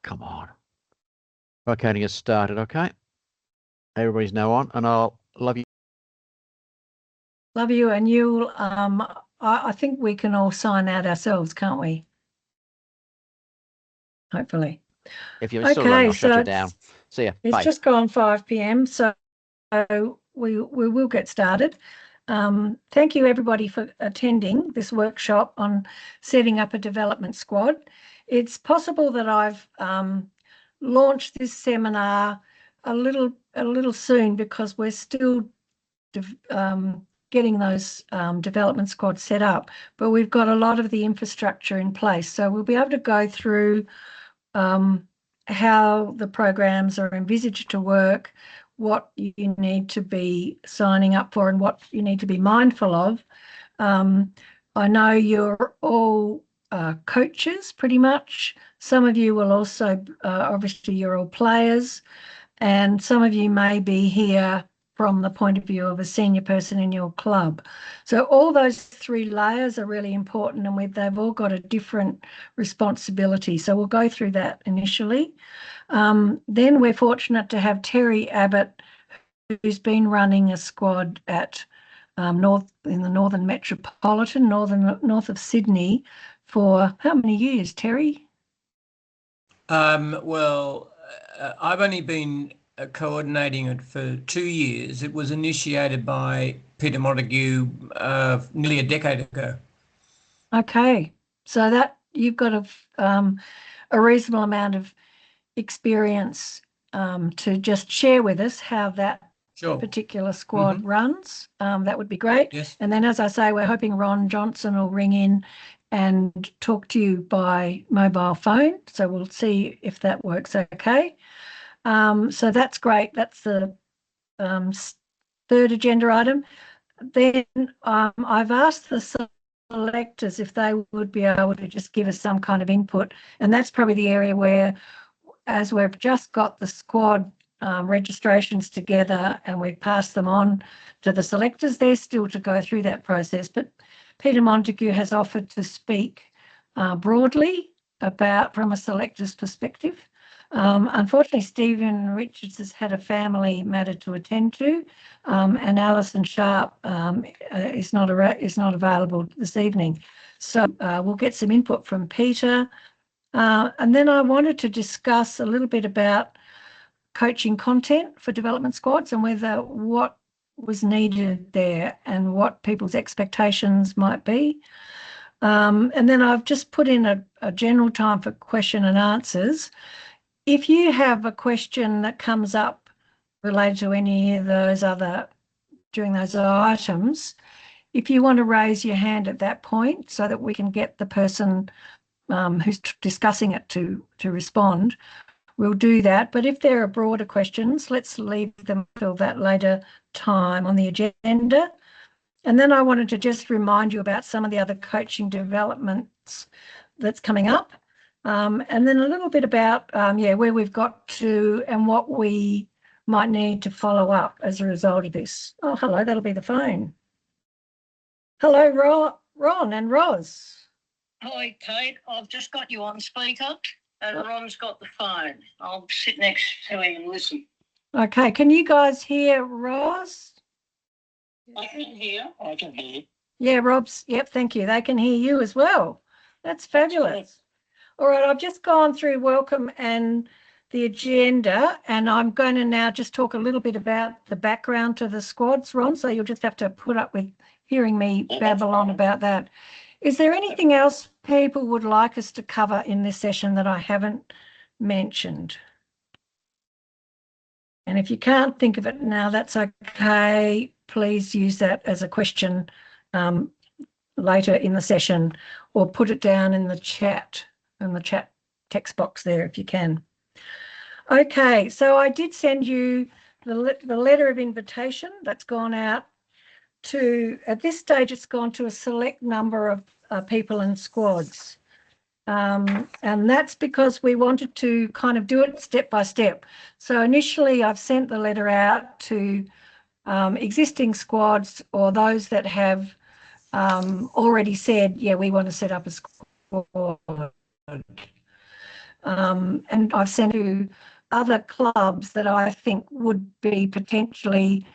come on. Okay, to get started, okay? Everybody's now on, and I'll love you. Love you, and you'll, I think we can all sign out ourselves, can't we? Hopefully. If you're still running, I'll shut you down. See ya. It's Bye. just gone 5 p.m, so we will get started. Thank you, everybody, for attending this workshop on setting up a development squad. It's possible that I've launched this seminar a little soon because we're still getting those development squads set up, but we've got a lot of the infrastructure in place. So we'll be able to go through how the programs are envisaged to work, what you need to be signing up for and what you need to be mindful of. I know you're all coaches pretty much. Some of you will also, obviously you're all players, and some of you may be here from the point of view of a senior person in your club. So all those 3 layers are really important, and they've all got a different responsibility. So we'll go through that initially. Then we're fortunate to have Terry Abbott, who's been running a squad at in the Northern Metropolitan, north of Sydney, for how many years, Terry? Well, I've only been coordinating it for 2 years. It was initiated by Peter Montague nearly a decade ago. Okay, so that you've got a reasonable amount of experience to just share with us how that particular squad runs. That would be great. Yes. And then, as I say, we're hoping Ron Johnson will ring in and talk to you by mobile phone. So we'll see if that works okay. So that's great. That's the 3rd agenda item. Then I've asked the selectors if they would be able to just give us some kind of input. And that's probably the area where, as we've just got the squad registrations together and we've passed them on to the selectors, they're still to go through that process. But Peter Montague has offered to speak broadly about from a selector's perspective. Unfortunately, Stephen Richards has had a family matter to attend to, and Alison Sharp is not available this evening. So we'll get some input from Peter. And then I wanted to discuss a little bit about coaching content for development squads and whether what was needed there and what people's expectations might be. And then I've just put in a general time for question and answers. If you have a question that comes up related to any of those during those items, if you want to raise your hand at that point so that we can get the person who's discussing it to respond, we'll do that. But if there are broader questions, let's leave them till that later time on the agenda. And then I wanted to just remind you about some of the other coaching developments that's coming up. And then a little bit about, where we've got to and what we might need to follow up as a result of this. Oh, hello, that'll be the phone. Hello, Ron and Roz. Hi, Kate. I've just got you on speaker and Ron's got the phone. I'll sit next to him and listen. Okay, can you guys hear Roz? I can hear. I can hear. Yeah, Rob's, yep, thank you. They can hear you as well. That's fabulous. All right, I've just gone through welcome and the agenda, and I'm going to now just talk a little bit about the background to the squads, Ron, so you'll just have to put up with hearing me babble on about that. Is there anything else people would like us to cover in this session that I haven't mentioned? And if you can't think of it now, that's okay. Please use that as a question later in the session, or put it down in the chat text box there if you can. Okay, so I did send you the letter of invitation that's gone out to, at this stage, it's gone to a select number of people and squads. And that's because we wanted to kind of do it step by step. So initially I've sent the letter out to existing squads or those that have already said, yeah, we want to set up a squad. and I've sent to other clubs that I think would be potentially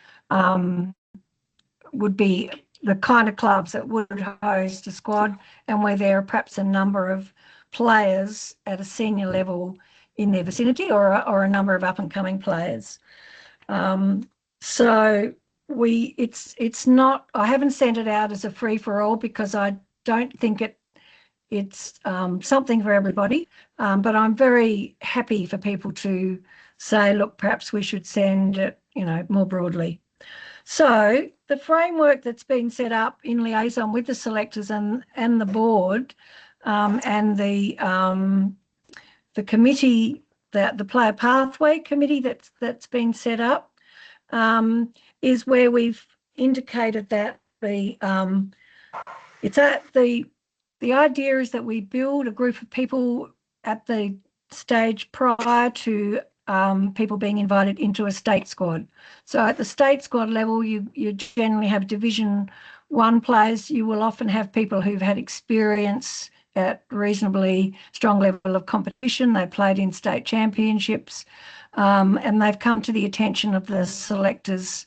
would be the kind of clubs that would host a squad, and where there are perhaps a number of players at a senior level in their vicinity, or a number of up and coming players. So it's not, I haven't sent it out as a free for all because I don't think it's something for everybody, but I'm very happy for people to say, look, perhaps we should send it, more broadly. So the framework that's been set up in liaison with the selectors and the board, and the committee, the player pathway committee that's been set up, is where we've indicated that the idea is that we build a group of people at the stage prior to people being invited into a state squad. So at the state squad level, you generally have Division 1 players. You will often have people who've had experience at reasonably strong level of competition. They played in state championships, and they've come to the attention of the selectors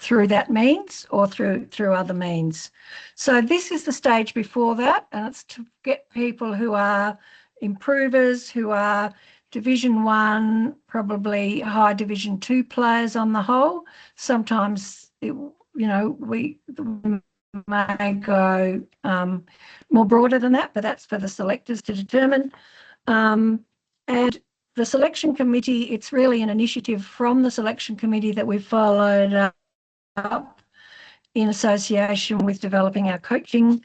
through that means or through other means. So this is the stage before that, and it's to get people who are improvers, who are Division 1, probably high Division 2 players on the whole. Sometimes, we may go more broader than that, but that's for the selectors to determine. And the selection committee, it's really an initiative from the selection committee that we've followed up in association with developing our coaching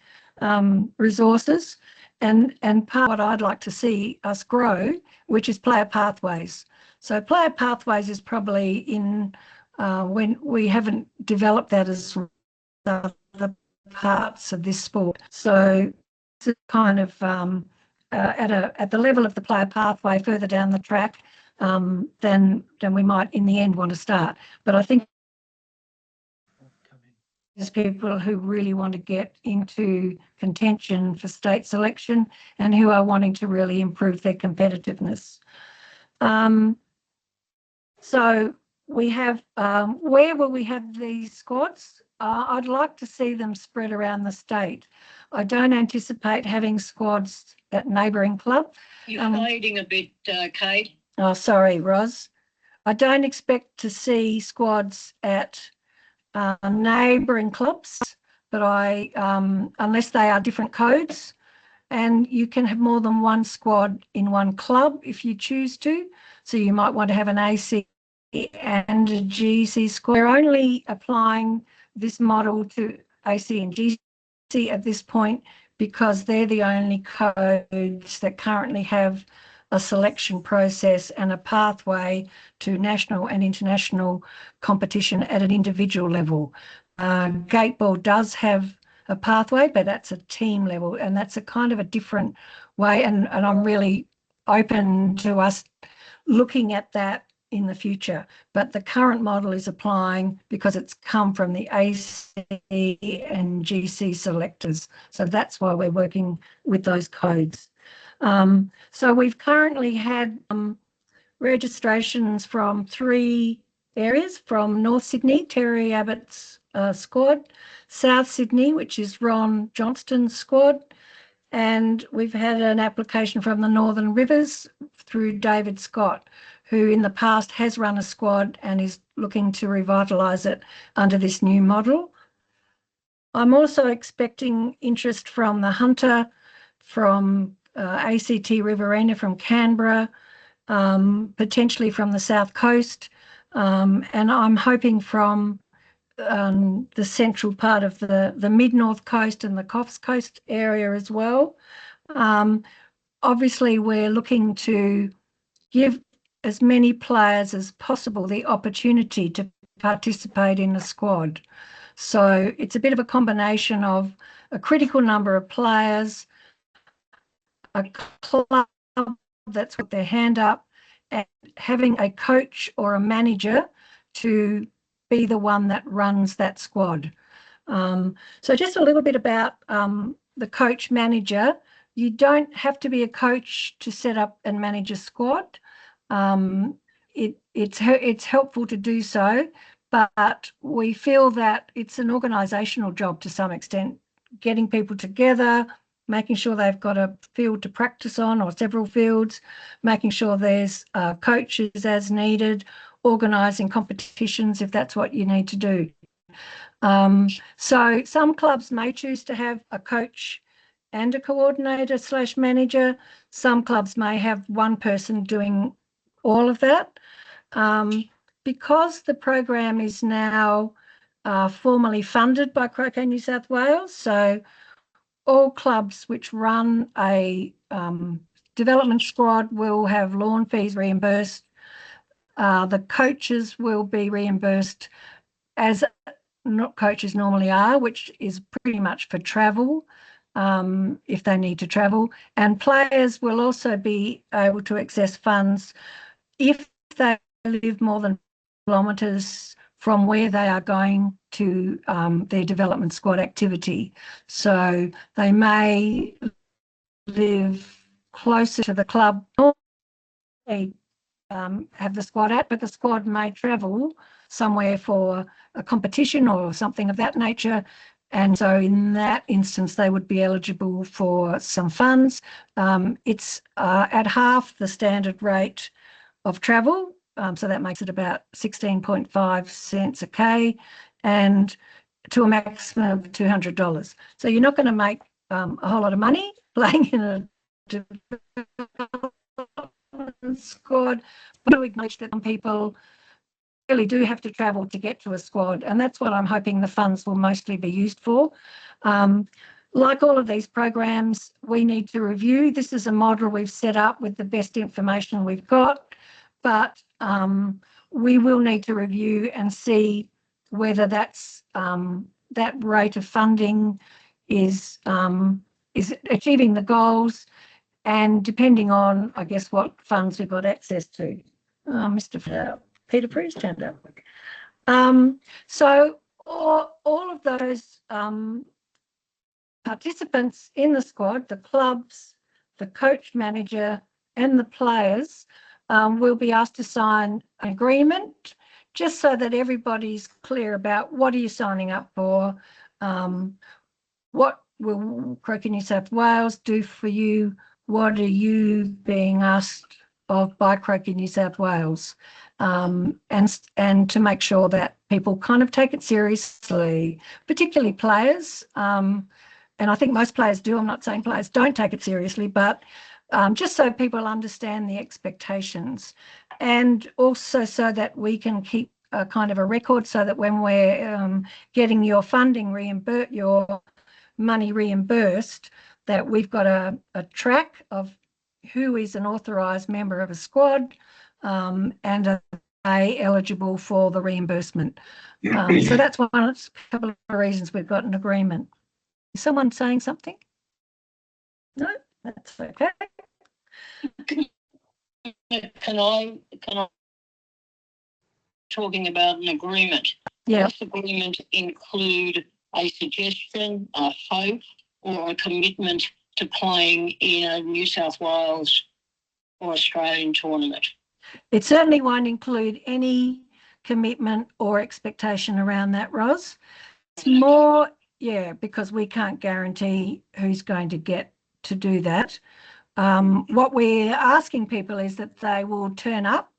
resources, and part of what I'd like to see us grow, which is player pathways. So player pathways is probably in when we haven't developed that as other parts of this sport. So it's kind of at the level of the player pathway further down the track than we might in the end want to start. But I think there's people who really want to get into contention for state selection and who are wanting to really improve their competitiveness. So we have, where will we have these squads? I'd like to see them spread around the state. I don't anticipate having squads at neighbouring clubs. You're fading a bit, Kate. Oh, sorry, Ros. I don't expect to see squads at neighbouring clubs, but unless they are different codes, and you can have more than one squad in one club if you choose to. So you might want to have an AC and a GC squad. We're only applying this model to AC and GC at this point because they're the only codes that currently have a selection process and a pathway to national and international competition at an individual level. Gateball does have a pathway, but that's a team level, and that's a kind of a different way, and I'm really open to us looking at that in the future. But the current model is applying because it's come from the AC and GC selectors. So that's why we're working with those codes. So we've currently had registrations from 3 areas, from North Sydney, Terry Abbott's squad, South Sydney, which is Ron Johnston's squad, and we've had an application from the Northern Rivers through David Scott, who in the past has run a squad and is looking to revitalise it under this new model. I'm also expecting interest from the Hunter, from ACT Riverina, from Canberra, potentially from the South Coast, and I'm hoping from the central part of the mid-north coast and the Coffs Coast area as well. Obviously, we're looking to give as many players as possible the opportunity to participate in a squad. So it's a bit of a combination of a critical number of players, a club that's put their hand up, and having a coach or a manager to be the one that runs that squad. So just a little bit about the coach manager. You don't have to be a coach to set up and manage a squad. It's helpful to do so, but we feel that it's an organisational job to some extent, getting people together, making sure they've got a field to practice on or several fields, making sure there's coaches as needed, organising competitions if that's what you need to do. So some clubs may choose to have a coach and a coordinator / manager. Some clubs may have one person doing all of that. Because the program is now formally funded by Croquet New South Wales, so all clubs which run a development squad will have lawn fees reimbursed. The coaches will be reimbursed as not coaches normally are, which is pretty much for travel, if they need to travel. And players will also be able to access funds if they live more than kilometres from where they are going to their development squad activity. So they may live closer to the club they have the squad at, but the squad may travel somewhere for a competition or something of that nature. And so in that instance, they would be eligible for some funds. It's at half the standard rate of travel. So that makes it about 16.5 cents a K and to a maximum of $200. So you're not going to make a whole lot of money playing in a squad, but we acknowledge that some people really do have to travel to get to a squad, and that's what I'm hoping the funds will mostly be used for. Like all of these programs, we need to review. This is a model we've set up with the best information we've got, but we will need to review and see whether that's that rate of funding is achieving the goals, and depending on, I guess, what funds we've got access to. Mr. Peter Prew's turned up. So all of those participants in the squad, the clubs, the coach manager, and the players will be asked to sign an agreement, just so that everybody's clear about what are you signing up for, what will Croquet New South Wales do for you, what are you being asked of by Croquet New South Wales, and to make sure that people kind of take it seriously, particularly players. And I think most players do. I'm not saying players don't take it seriously, but just so people understand the expectations, and also so that we can keep a kind of a record, so that when we're getting your funding reimbursed, your money reimbursed, that we've got a track of who is an authorised member of a squad and are they eligible for the reimbursement. So that's one of a couple of reasons we've got an agreement. Is someone saying something? No, that's okay. Can I talking about an agreement? Yeah. Does this agreement include a suggestion, a hope, or a commitment to playing in a New South Wales or Australian tournament? It certainly won't include any commitment or expectation around that, Ros. It's more, yeah, because we can't guarantee who's going to get to do that. What we're asking people is that they will turn up.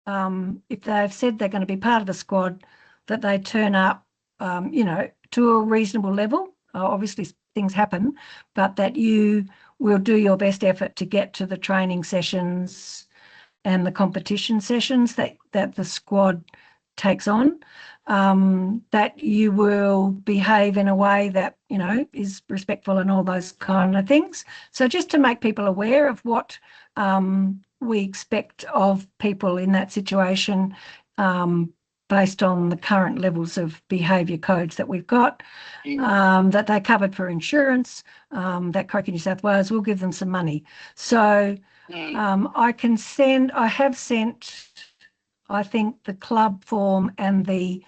If they've said they're going to be part of the squad, that they turn up, to a reasonable level. Obviously, things happen, but that you will do your best effort to get to the training sessions and the competition sessions that the squad takes on, that you will behave in a way that, is respectful and all those kind of things. So just to make people aware of what we expect of people in that situation, based on the current levels of behaviour codes that we've got, that they're covered for insurance, that Croquet New South Wales will give them some money. So I have sent, I think, the club form and the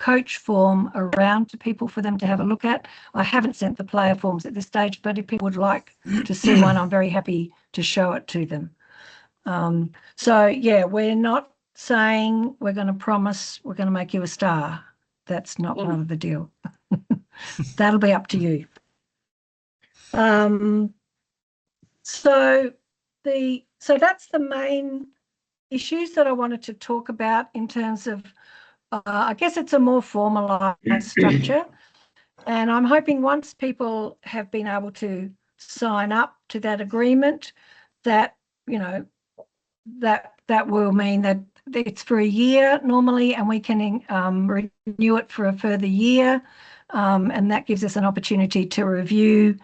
coach form around to people for them to have a look at. I haven't sent the player forms at this stage, but if people would like to see one, I'm very happy to show it to them. So yeah, we're not saying we're going to promise we're going to make you a star. That's not part of the deal. That'll be up to you. So that's the main issues that I wanted to talk about in terms of, I guess it's a more formalised structure. And I'm hoping once people have been able to sign up to that agreement, that, you know, that will mean that it's for a year normally, and we can renew it for a further year. And that gives us an opportunity to review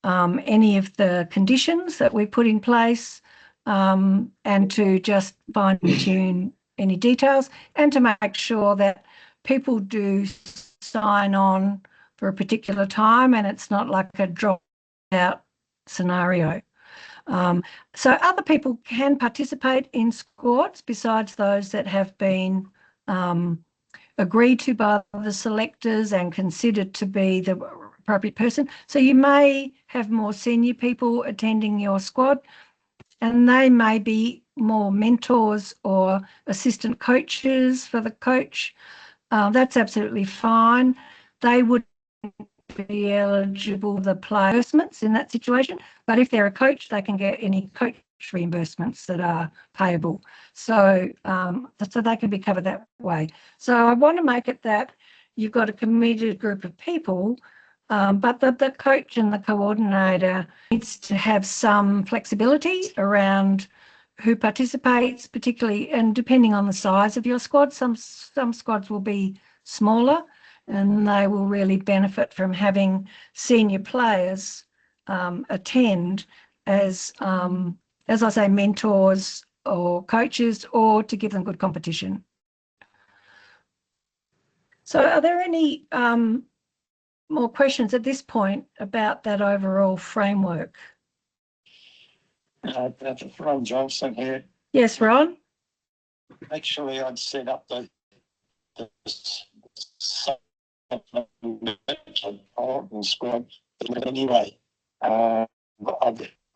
any of the conditions that we put in place, and to just fine tune any details, and to make sure that people do sign on for a particular time and it's not like a drop out scenario. So other people can participate in squads besides those that have been agreed to by the selectors and considered to be the appropriate person. So you may have more senior people attending your squad, and they may be more mentors or assistant coaches for the coach. That's absolutely fine. They would be eligible for the player reimbursements in that situation, but if they're a coach, they can get any coach reimbursements that are payable. So so they can be covered that way. So I want to make it that you've got a committed group of people, but the coach and the coordinator needs to have some flexibility around who participates, particularly, and depending on the size of your squad. Some squads will be smaller, and they will really benefit from having senior players attend as I say, mentors or coaches, or to give them good competition. So are there any more questions at this point about that overall framework? Ron Johnson here. Yes, Ron? Actually, I'd set up the squad anyway. I've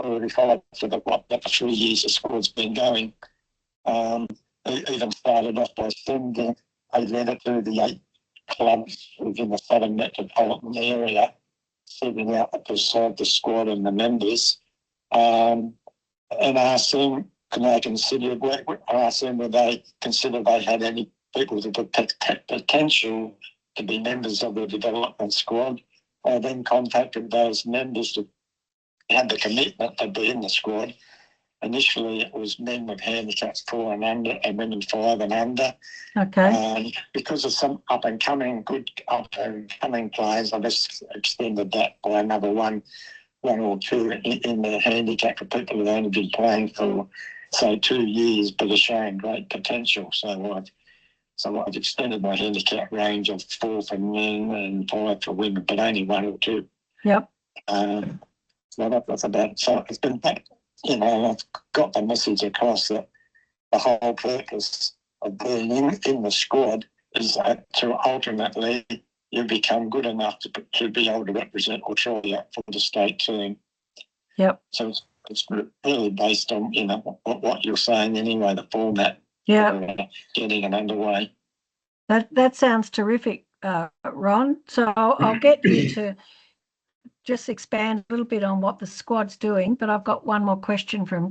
already followed for the 3 years the squad's been going. Even started off by sending a letter to the 8 clubs within the Southern Metropolitan area, setting out to decide the squad and the members, and asked them, can they consider, I asked them whether they consider they had any people with the potential to be members of the development squad. I then contacted those members that had the commitment to be in the squad. Initially, it was men with handicaps 4 and under, and women 5 and under. Okay. Because of some good up-and-coming players, I just extended that by another one or two in the handicap for people who've only been playing for, say, 2 years, but are showing great potential. So I've extended my handicap range of 4 for men and 5 for women, but only 1 or 2. Yep. So that's about. So it's been, I've got the message across that the whole purpose of being in the squad is to ultimately you become good enough to be able to represent or try out for the state team. Yep. So it's really based on what you're saying anyway, the format. Yeah. Getting it underway. That sounds terrific, Ron. So I'll get you to just expand a little bit on what the squad's doing, but I've got one more question from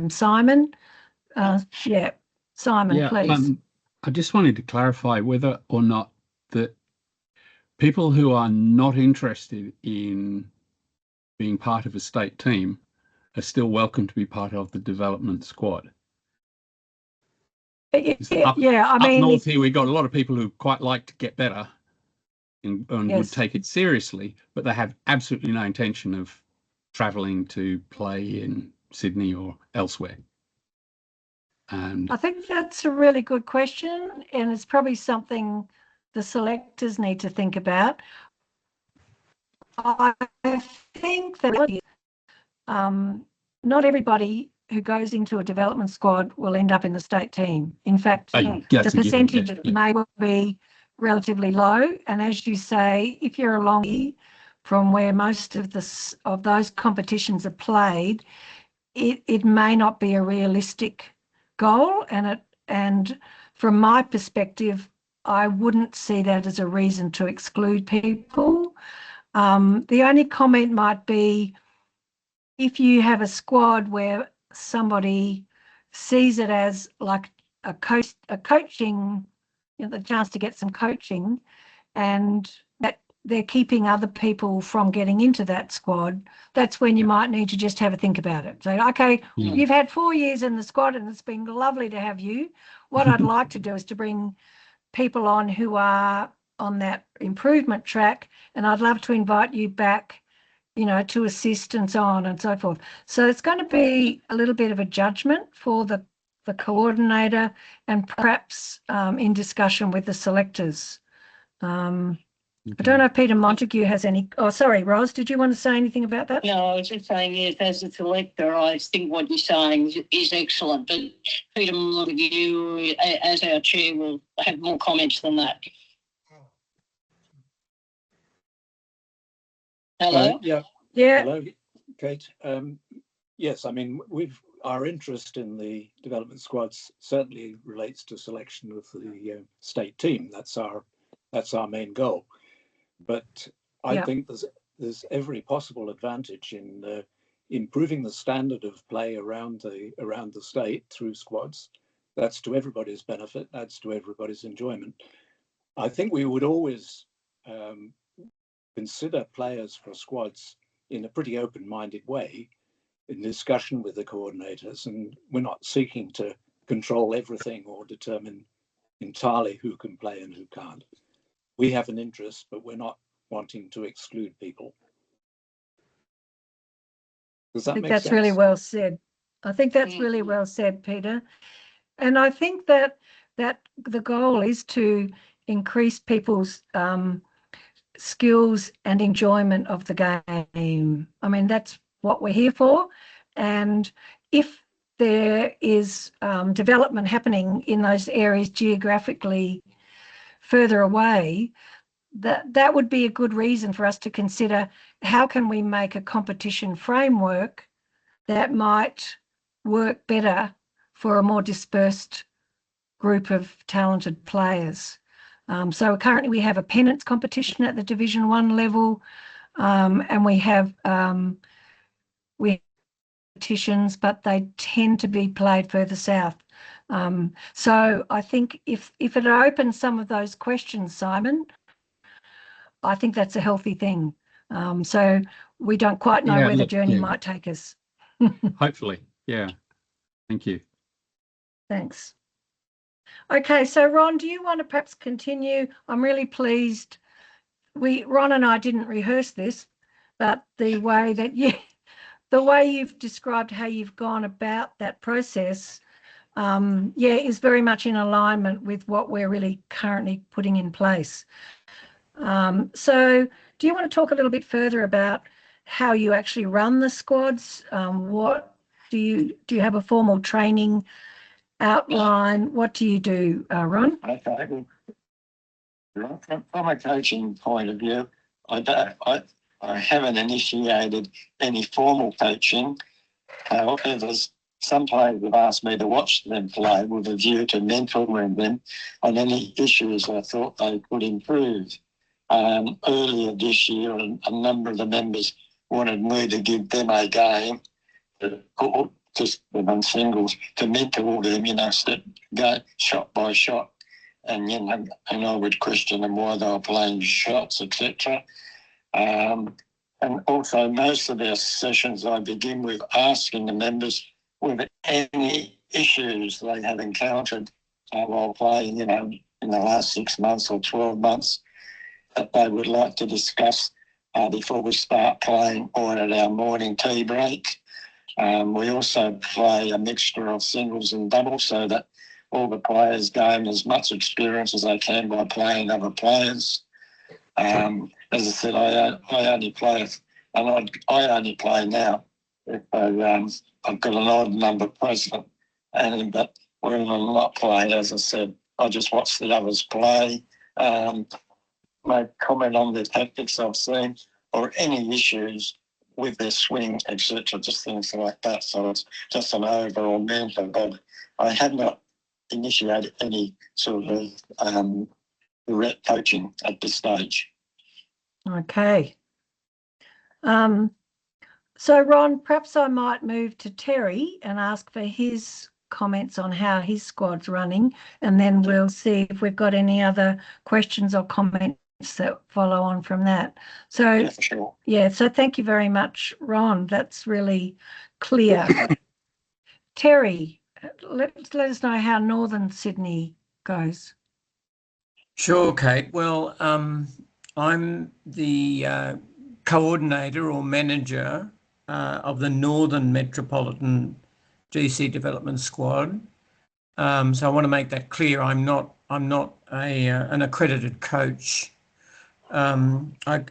Simon. Simon, please. I just wanted to clarify whether or not that people who are not interested in being part of a state team are still welcome to be part of the development squad. Up north here, we've got a lot of people who quite like to get better and would take it seriously, but they have absolutely no intention of travelling to play in Sydney or elsewhere. And I think that's a really good question, and it's probably something the selectors need to think about. I think that not everybody who goes into a development squad will end up in the state team. In fact, That's the a given, percentage yeah. may well be relatively low. And as you say, if you're along from where most of those competitions are played, it may not be a realistic goal. And from my perspective, I wouldn't see that as a reason to exclude people. The only comment might be if you have a squad where somebody sees it as like a coaching, the chance to get some coaching, and that they're keeping other people from getting into that squad, that's when you might need to just have a think about it. Say, okay, you've had 4 years in the squad and it's been lovely to have you. What I'd like to do is to bring people on who are on that improvement track, and I'd love to invite you back, to assist and so on and so forth. So it's going to be a little bit of a judgment for the coordinator, and perhaps in discussion with the selectors. I don't know if Peter Montague has any. Oh, sorry, Ros, did you want to say anything about that? No, I was just saying, yes, as a selector, I think what you're saying is excellent. But Peter Montague, as our chair, will have more comments than that. Hello? Yeah. Hello, Kate. Yes, I mean, our interest in the development squads certainly relates to selection of the state team. That's our main goal. But I think there's every possible advantage in improving the standard of play around the state through squads. That's to everybody's benefit. That's to everybody's enjoyment. I think we would always consider players for squads in a pretty open-minded way in discussion with the coordinators, and we're not seeking to control everything or determine entirely who can play and who can't. We have an interest, but we're not wanting to exclude people. Does that make sense? That's really well said. I think that's really well said, Peter. And I think that the goal is to increase people's skills and enjoyment of the game. I mean, that's what we're here for. And if there is development happening in those areas geographically further away, that would be a good reason for us to consider how can we make a competition framework that might work better for a more dispersed group of talented players. So currently we have a pennants competition at the Division 1 level, and we have competitions, but they tend to be played further south. So I think if it opens some of those questions, Simon, I think that's a healthy thing. So we don't quite know where the journey might take us. Hopefully, yeah. Thank you. Thanks. Okay, so Ron, do you want to perhaps continue? I'm really pleased. Ron and I didn't rehearse this, but the way you've described how you've gone about that process, is very much in alignment with what we're really currently putting in place. So do you want to talk a little bit further about how you actually run the squads? What do you have a formal training outline? What do you do, Ron? Okay. Well, from a coaching point of view, I haven't initiated any formal coaching. However, some players have asked me to watch them play with a view to mentoring them on any issues I thought they could improve. Earlier this year, a number of the members wanted me to give them a game just on singles to mentor them, go shot by shot, and I would question them why they were playing shots, etc. And also, most of our sessions I begin with asking the members whether any issues they have encountered while playing, in the last 6 months or 12 months that they would like to discuss before we start playing or at our morning tea break. We also play a mixture of singles and doubles so that all the players gain as much experience as they can by playing other players. As I said, I only play now if I've got an odd number present, but when I'm not playing, as I said, I just watch the others play, make comment on the tactics I've seen, or any issues with their swing, etc., just things like that. So it's just an overall mentor, but I have not initiated any sort of direct coaching at this stage. Okay. So Ron, perhaps I might move to Terry and ask for his comments on how his squad's running, and then we'll see if we've got any other questions or comments that follow on from that. So Yeah, for sure. yeah, so thank you very much, Ron. That's really clear. Terry, let us know how Northern Sydney goes. Sure, Kate. Well, I'm the coordinator or manager of the Northern Metropolitan GC Development Squad. So I want to make that clear. I'm not an accredited coach. I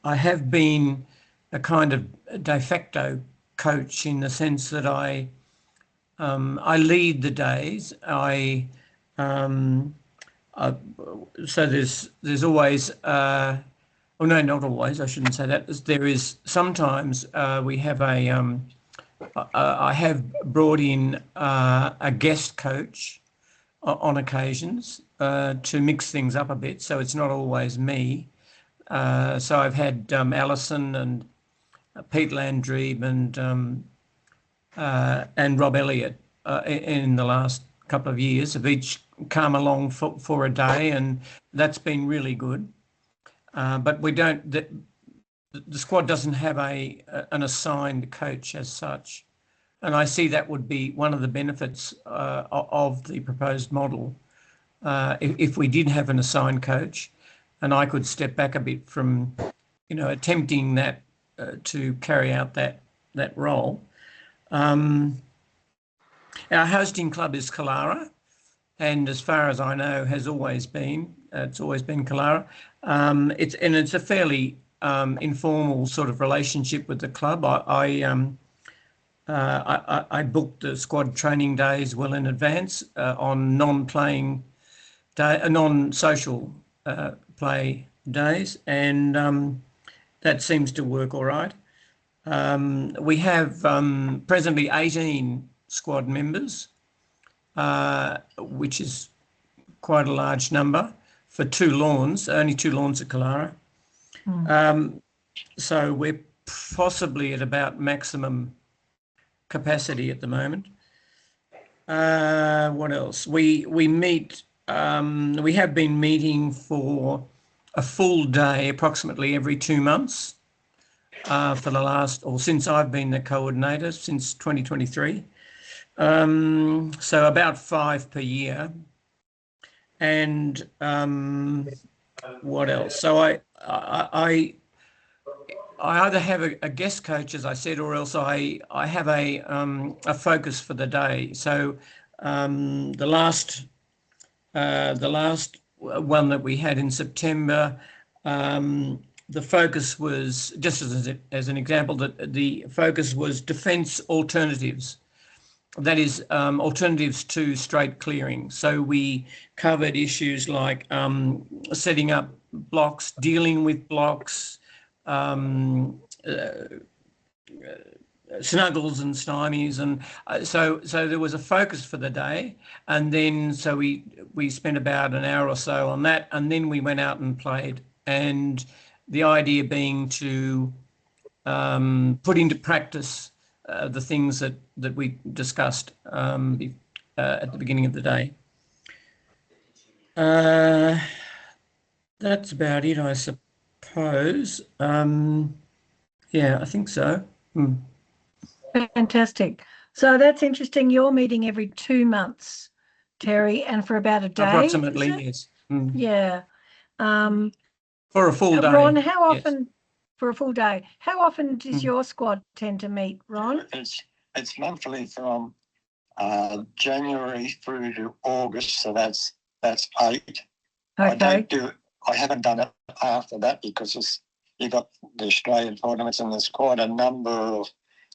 have been a kind of de facto coach in the sense that I lead the days. So there's always, well, no, not always, I shouldn't say that. There is sometimes we have I have brought in a guest coach on occasions to mix things up a bit, so it's not always me. So I've had Alison and Pete Landry and Rob Elliott in the last couple of years, have each come along for a day, and that's been really good. But we don't. The squad doesn't have an assigned coach as such, and I see that would be one of the benefits of the proposed model. If we did have an assigned coach, and I could step back a bit from, attempting that to carry out that role. Our hosting club is Kalara, and as far as I know, it's always been Kalara. It's a fairly informal sort of relationship with the club. I booked the squad training days well in advance on non-playing day, non-social play days, and that seems to work all right. We have presently 18 squad members, which is quite a large number for only two lawns at Kalara. So we're possibly at about maximum capacity at the moment. What else? We meet, we have been meeting for a full day approximately every 2 months for the last, or since I've been the coordinator, since 2023. So about 5 per year. And what else? So I either have a guest coach, as I said, or else I have a focus for the day. So the last one that we had in September, the focus was, just as an example, that the focus was defence alternatives. That is alternatives to straight clearing. So we covered issues like setting up blocks, dealing with blocks, snuggles and stymies, and so there was a focus for the day, and then so we spent about an hour or so on that, and then we went out and played, and the idea being to put into practice the things that we discussed at the beginning of the day. That's about it, I suppose. Yeah, I think so. Fantastic. So that's interesting. You're meeting every 2 months, Terry, and for about a day. Approximately, yes. Yeah. For a full day. Ron, how often? Yes. For a full day. How often does your squad tend to meet, Ron? It's monthly from January through to August, so that's 8. Okay. I haven't done it after that because you've got the Australian tournaments, and there's quite a number of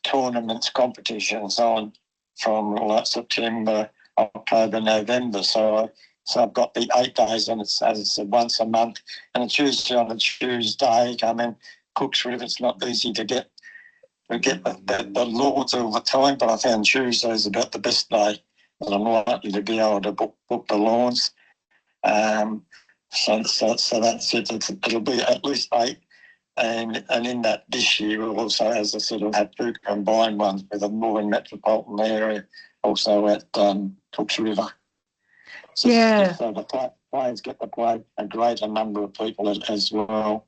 tournaments, competitions on from like September, October, November. So I've got the 8 days, and it's, as I said, once a month, and it's usually on a Tuesday. I mean, Cooks River, it's not easy to get the Lords all the time, but I found Tuesday's about the best day that I'm likely to be able to book the Lords. So that's it. It'll be at least 8. And in that this year we'll also, as I said, we'll have 2 combined ones with the Northern Metropolitan Area, also at Cooks River. So the players get to play a greater number of people as well.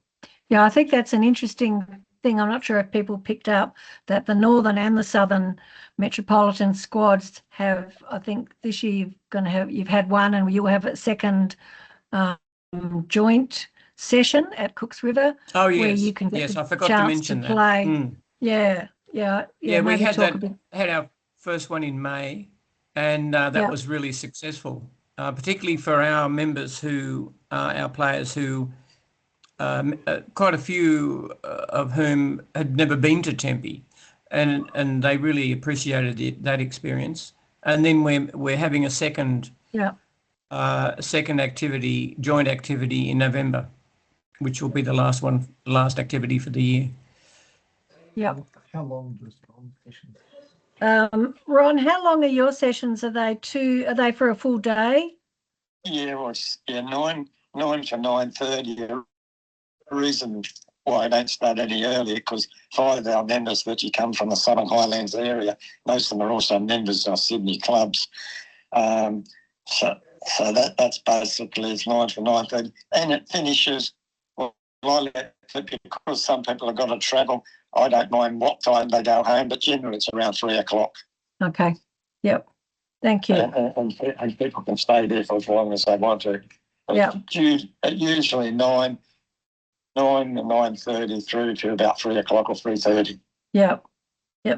Yeah, I think that's an interesting thing. I'm not sure if people picked up that the Northern and the Southern Metropolitan squads have, I think this year you've had one, and you'll have a second joint session at Cooks River. Oh yes, where you can get I forgot to mention that. Play. Yeah. We had our first one in May, and that was really successful, particularly for our members our players who, quite a few of whom had never been to Tempe, and they really appreciated that experience. And then we're having a second activity, joint activity in November, which will be the last activity for the year. Yeah. How long does Ron sessions? Ron, how long are your sessions? Are they for a full day? Yeah, well, it's 9 to 9:30. The reason why I don't start any earlier, because 5 of our members virtually come from the Southern Highlands area. Most of them are also members of Sydney clubs. So that's basically, it's 9 to 9:30, and it finishes. Well, because some people have got to travel, I don't mind what time they go home, but generally it's around 3 o'clock. Okay. Yep. Thank you. And people can stay there for as long as they want to. Yeah. Usually 9 to 9:30 through to about 3 o'clock or 3:30. Yep.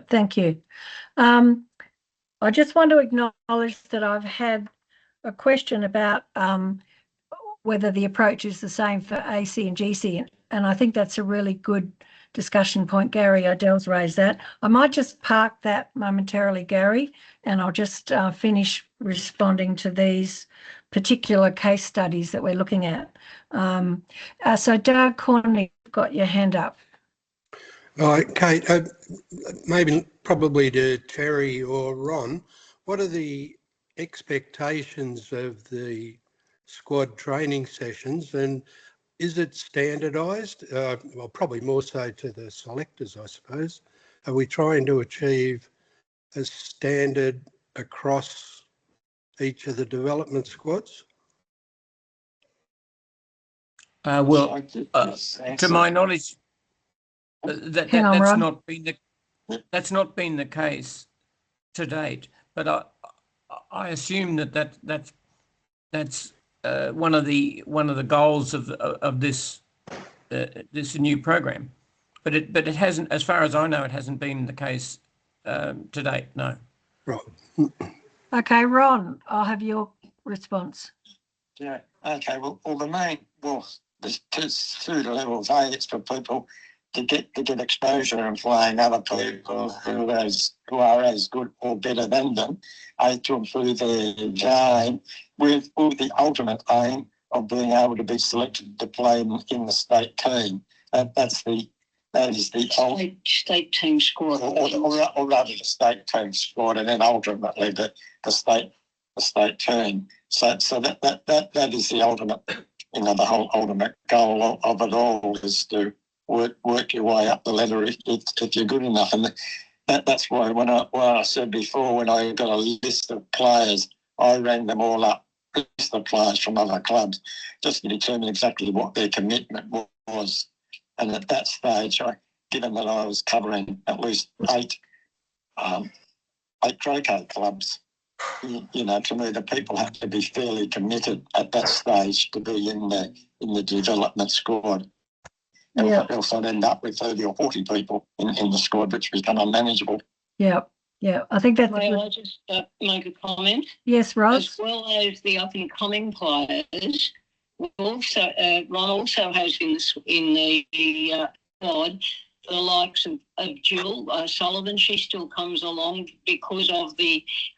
Thank you. I just want to acknowledge that I've had a question about whether the approach is the same for AC and GC, and I think that's a really good discussion point. Gary Odell's raised that. I might just park that momentarily, Gary, and I'll just finish responding to these particular case studies that we're looking at. So Doug Corney, you've got your hand up. Kate, probably to Terry or Ron, what are the expectations of the squad training sessions, and is it standardised? Well, probably more so to the selectors, I suppose. Are we trying to achieve a standard across each of the development squads? To my knowledge, that's not been the case to date. But I assume that's one of the goals of this new program, but it hasn't, as far as I know, it hasn't been the case to date. No. Right. Okay, Ron, I'll have your response. Yeah. Okay. Well, there's two levels. It's for people to get exposure and playing other people who are as good or better than them, to improve their game, with the ultimate aim of being able to be selected to play in the state team. That is the state team squad, or rather the state team squad, and then ultimately the state team. So that is the ultimate, the whole ultimate goal of it all, is to work your way up the ladder if you're good enough. And that's why when I said before, when I got a list of players, I rang them all up, list of players from other clubs, just to determine exactly what their commitment was. And at that stage, given that I was covering at least eight croquet clubs, to me the people have to be fairly committed at that stage to be in the development squad. Else I'd end up with 30 or 40 people in the squad, which become unmanageable. Yeah. I think that's... May I just make a comment? Yes, Ross. As well as the up-and-coming players, Ron also has in the squad the likes of Jill Sullivan. She still comes along because of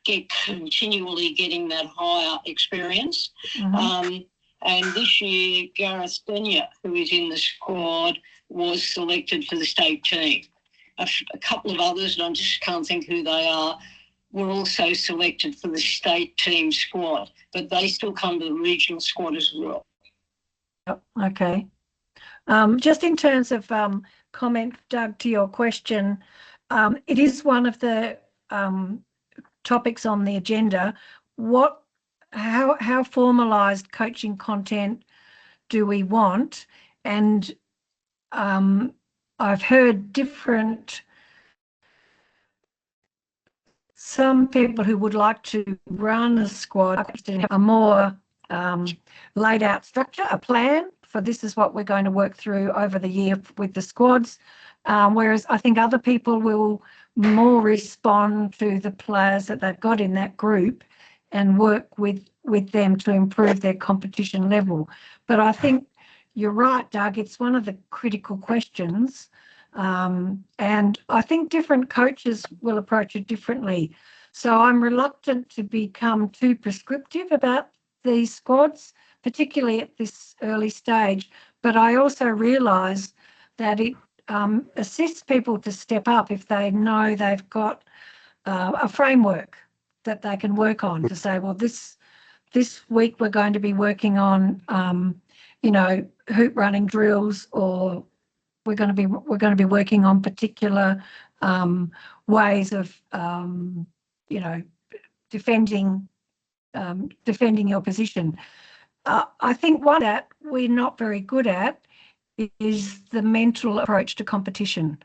continually getting that higher experience. Mhm. And this year, Gareth Denyer, who is in the squad, was selected for the state team. A couple of others, and I just can't think who they are, were also selected for the state team squad, but they still come to the regional squad as well. Yep, okay. Just in terms of comment, Doug, to your question, it is one of the topics on the agenda. How formalised coaching content do we want? And I've heard some people who would like to run a squad a more laid out structure, a plan for this is what we're going to work through over the year with the squads. Whereas I think other people will more respond to the players that they've got in that group and work with them to improve their competition level. But I think you're right, Doug, it's one of the critical questions. And I think different coaches will approach it differently. So I'm reluctant to become too prescriptive about these squads, particularly at this early stage. But I also realise that it assists people to step up if they know they've got a framework that they can work on to say, well, this week we're going to be working on, hoop running drills, or we're going to be working on particular ways of, defending your position. I think one that we're not very good at is the mental approach to competition.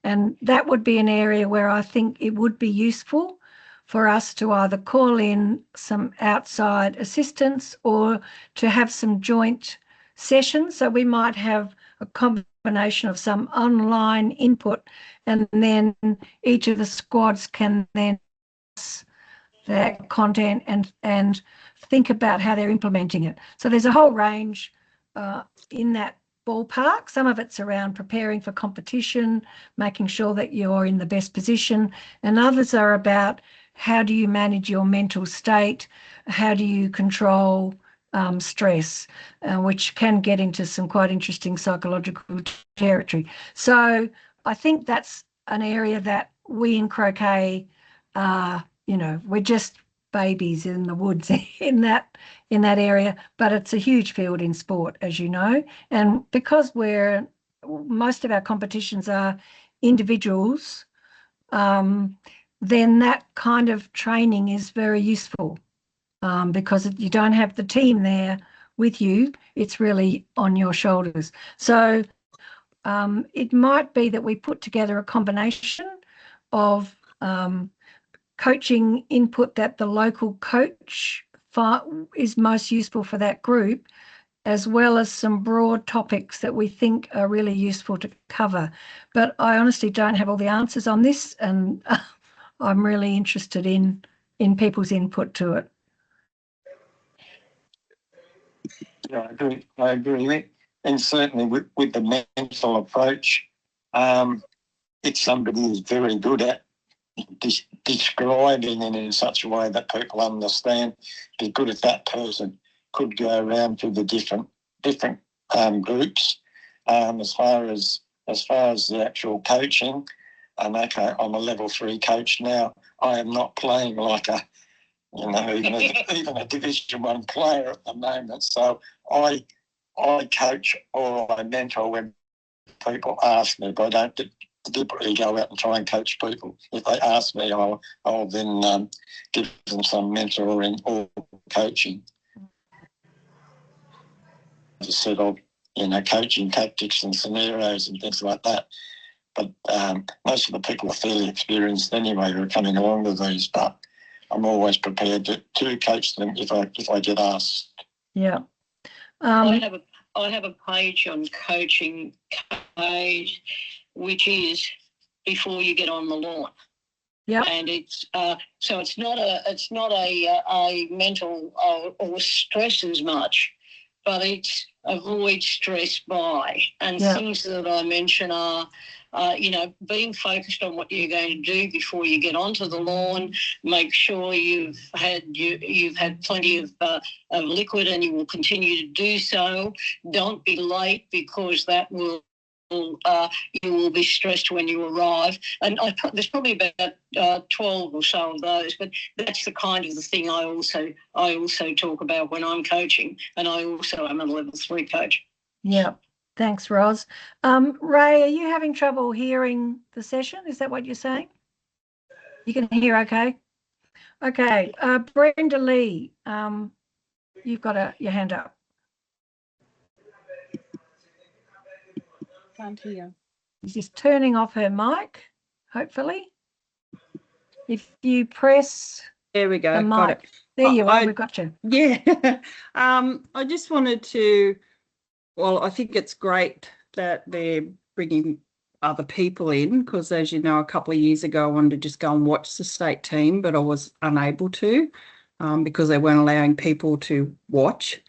And that would be an area where I think it would be useful for us to either call in some outside assistance or to have some joint sessions. So we might have a combination of some online input, and then each of the squads can then that content and think about how they're implementing it. So there's a whole range in that ballpark. Some of it's around preparing for competition, making sure that you're in the best position, and others are about how do you manage your mental state, how do you control stress, which can get into some quite interesting psychological territory. So I think that's an area that we in croquet we're just babies in the woods in that area, but it's a huge field in sport, as you know. And because most of our competitions are individuals, then that kind of training is very useful because you don't have the team there with you. It's really on your shoulders. So it might be that we put together a combination of coaching input that the local coach is most useful for that group, as well as some broad topics that we think are really useful to cover. But I honestly don't have all the answers on this, and I'm really interested in people's input to it. Yeah, I agree. And certainly with the mental approach, it's somebody who's very good at describing it in such a way that people understand. Be good at that person could go around to the different groups. As far as the actual coaching, I'm a level 3 coach now. I am not playing like even a Division 1 player at the moment. So I coach or I mentor when people ask me, but I don't deliberately go out and try and coach people. If they ask me, I'll then give them some mentoring or coaching. Instead of coaching tactics and scenarios and things like that. But most of the people are fairly experienced anyway who are coming along with these. But I'm always prepared to coach them if I get asked. Yeah. I have a page on coaching page, which is before you get on the lawn. Yeah. And it's so it's not a mental or stress as much, but it's avoid stress by. And things that I mention are, being focused on what you're going to do before you get onto the lawn. Make sure you've had plenty of liquid, and you will continue to do so. Don't be late, because that will you will be stressed when you arrive. And there's probably about 12 or so of those, but that's the kind of the thing I also talk about when I'm coaching, and I also am a level 3 coach. Yeah. Thanks, Ros. Ray, are you having trouble hearing the session? Is that what you're saying? You can hear okay? Okay. Brenda Lee, you've got your hand up. Can't hear. She's just turning off her mic, hopefully. If you press there we go. the mic. Got it. There you are. We've got you. Yeah. I just wanted to, well, I think it's great that they're bringing other people in, because as you know, a couple of years ago, I wanted to just go and watch the state team, but I was unable to because they weren't allowing people to watch.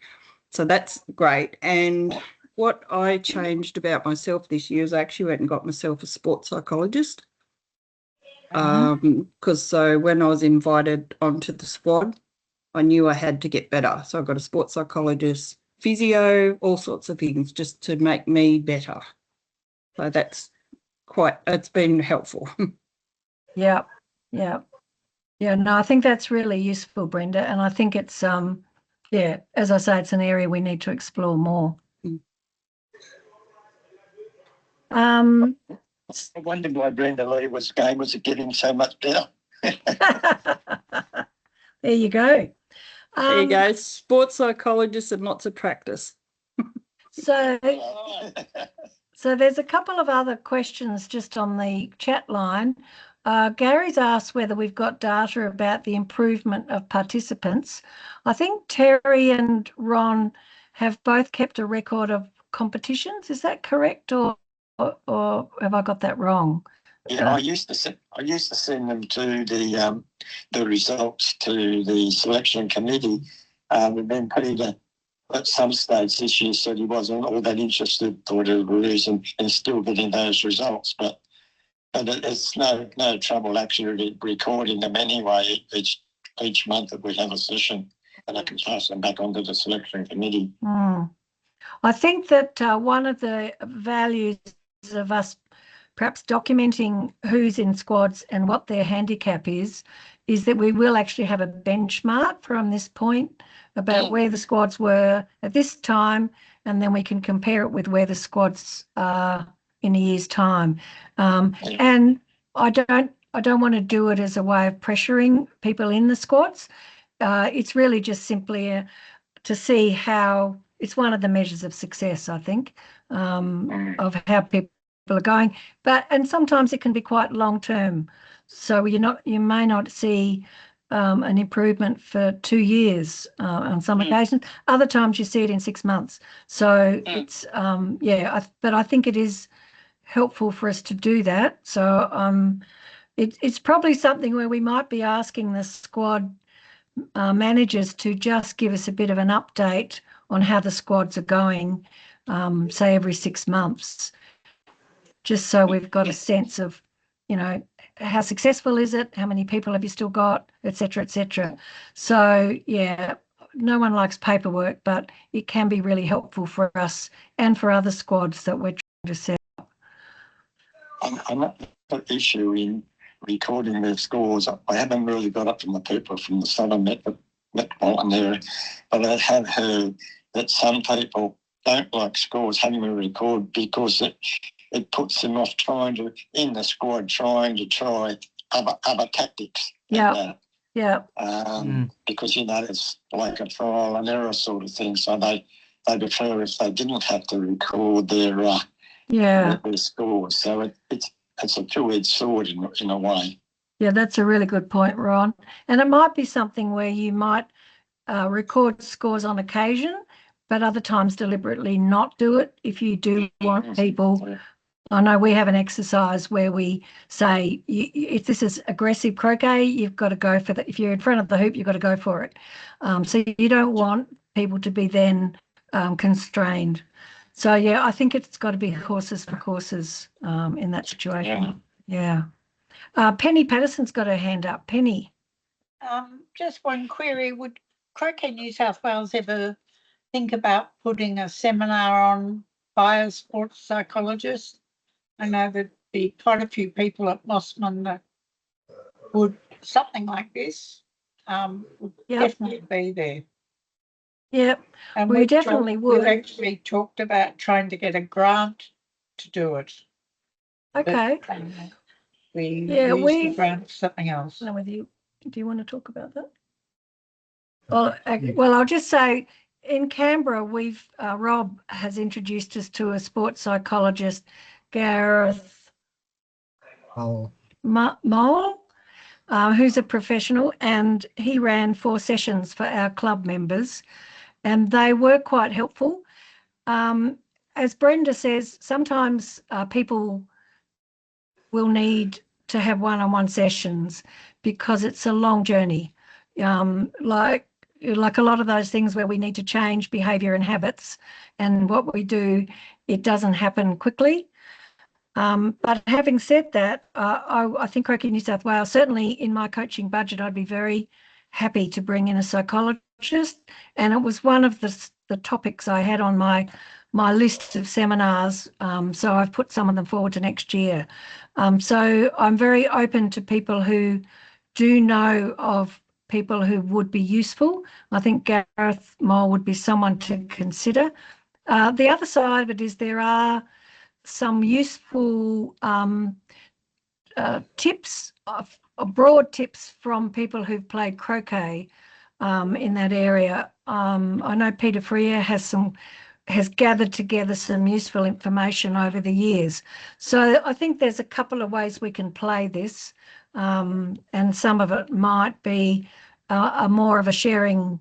So that's great. And what I changed about myself this year is I actually went and got myself a sports psychologist. Because so when I was invited onto the squad, I knew I had to get better. So I got a sports psychologist, physio, all sorts of things just to make me better. So that's it's been helpful. Yeah. No, I think that's really useful, Brenda. And I think it's, as I say, it's an area we need to explore more. I wondered why Brenda Lee game was getting so much better. There you go. There you go. Sports psychologists and lots of practice. So there's a couple of other questions just on the chat line. Gary's asked whether we've got data about the improvement of participants. I think Terry and Ron have both kept a record of competitions. Is that correct, or have I got that wrong? Yeah, I used to send them to the results to the selection committee, and then Peter at some stage this year said he wasn't all that interested for whatever reason in still getting those results, but it's no trouble actually recording them anyway each month that we have a session, and I can pass them back onto the selection committee. I think that one of the values of us perhaps documenting who's in squads and what their handicap is that we will actually have a benchmark from this point about where the squads were at this time, and then we can compare it with where the squads are in a year's time. And I don't want to do it as a way of pressuring people in the squads. It's really just simply to see how it's one of the measures of success, I think, of how people are going. And sometimes it can be quite long term. So you may not see an improvement for 2 years on some occasions. Other times you see it in 6 months. So it's but I think it is helpful for us to do that. So it's probably something where we might be asking the squad managers to just give us a bit of an update on how the squads are going, say every 6 months, just so we've got a sense of, how successful is it? How many people have you still got, et cetera, et cetera. So, no one likes paperwork, but it can be really helpful for us and for other squads that we're trying to set up. I'm not the issue in recording their scores. I haven't really got up from the people from the Southern Metropolitan area, but I have heard that some people don't like scores having them record because it puts them off trying to try other tactics. Because it's like a trial and error sort of thing. So they prefer if they didn't have to record their scores. So it's a two-edged sword in a way. Yeah, that's a really good point, Ron. And it might be something where you might record scores on occasion, but other times deliberately not do it if you do want people. I know we have an exercise where we say, if this is aggressive croquet, you've got to go for that. If you're in front of the hoop, you've got to go for it. So you don't want people to be then constrained. So yeah, I think it's got to be horses for courses in that situation. Yeah. Penny Patterson's got her hand up. Penny. Just one query. Would Croquet New South Wales ever think about putting a seminar on biosports psychologists? I know there'd be quite a few people at Mossman that would something like this would definitely be there. Yep, and we definitely would. We've actually talked about trying to get a grant to do it. Okay. But, we used the grant for something else. No, with you. Do you want to talk about that? Well, I'll just say in Canberra, Rob has introduced us to a sports psychologist, Gareth Mole, who's a professional, and he ran 4 sessions for our club members, and they were quite helpful. As Brenda says, sometimes people will need to have one-on-one sessions because it's a long journey. Like a lot of those things where we need to change behaviour and habits, and what we do, it doesn't happen quickly. But having said that, I think Croquet New South Wales, certainly in my coaching budget, I'd be very happy to bring in a psychologist, and it was one of the topics I had on my list of seminars, so I've put some of them forward to next year. So I'm very open to people who do know of people who would be useful. I think Gareth Mole would be someone to consider. The other side of it is there are some useful tips, broad tips from people who've played croquet in that area. I know Peter Freer has gathered together some useful information over the years. So I think there's a couple of ways we can play this, and some of it might be more of a sharing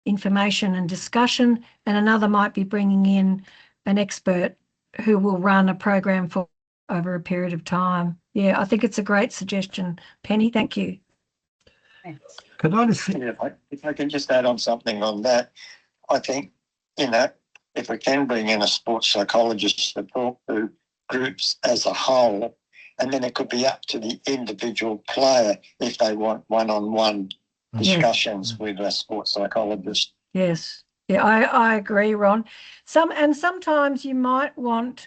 information and discussion, and another might be bringing in an expert who will run a program for over a period of time. Yeah, I think it's a great suggestion, Penny. Thank you. Thanks. Could I just, if I can just add on something on that, I think, if we can bring in a sports psychologist to talk to groups as a whole, and then it could be up to the individual player if they want one-on-one discussions with a sports psychologist. Yes. Yeah, I agree, Ron. Sometimes you might want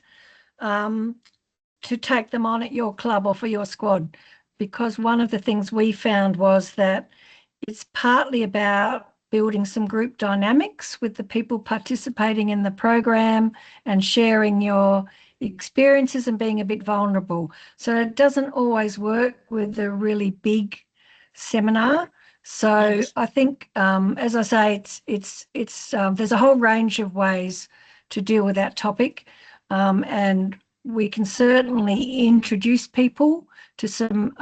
to take them on at your club or for your squad, because one of the things we found was that it's partly about building some group dynamics with the people participating in the program and sharing your experiences and being a bit vulnerable. So it doesn't always work with a really big seminar. So I think, as I say, it's there's a whole range of ways to deal with that topic, and we can certainly introduce people to some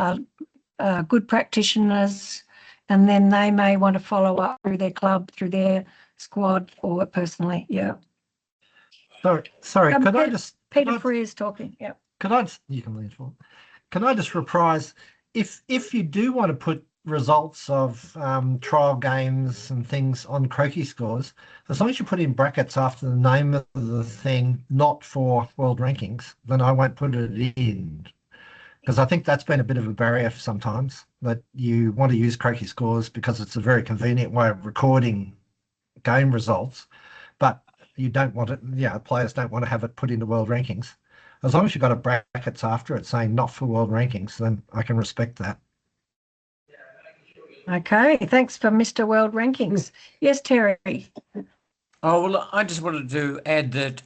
good practitioners, and then they may want to follow up through their club, through their squad, or personally. Yeah. Sorry. Could I just? Peter Freer is talking. Yeah. Could I? You can lean forward. Can I just reprise? If you do want to put results of trial games and things on Croquet Scores, as long as you put in brackets after the name of the thing, not for world rankings, then I won't put it in. Because I think that's been a bit of a barrier sometimes, that you want to use Croquet Scores because it's a very convenient way of recording game results, but you don't want it, players don't want to have it put into world rankings. As long as you've got a brackets after it saying not for world rankings, then I can respect that. Okay, thanks for Mr. World Rankings. Yes, Terry. Oh, well, I just wanted to add that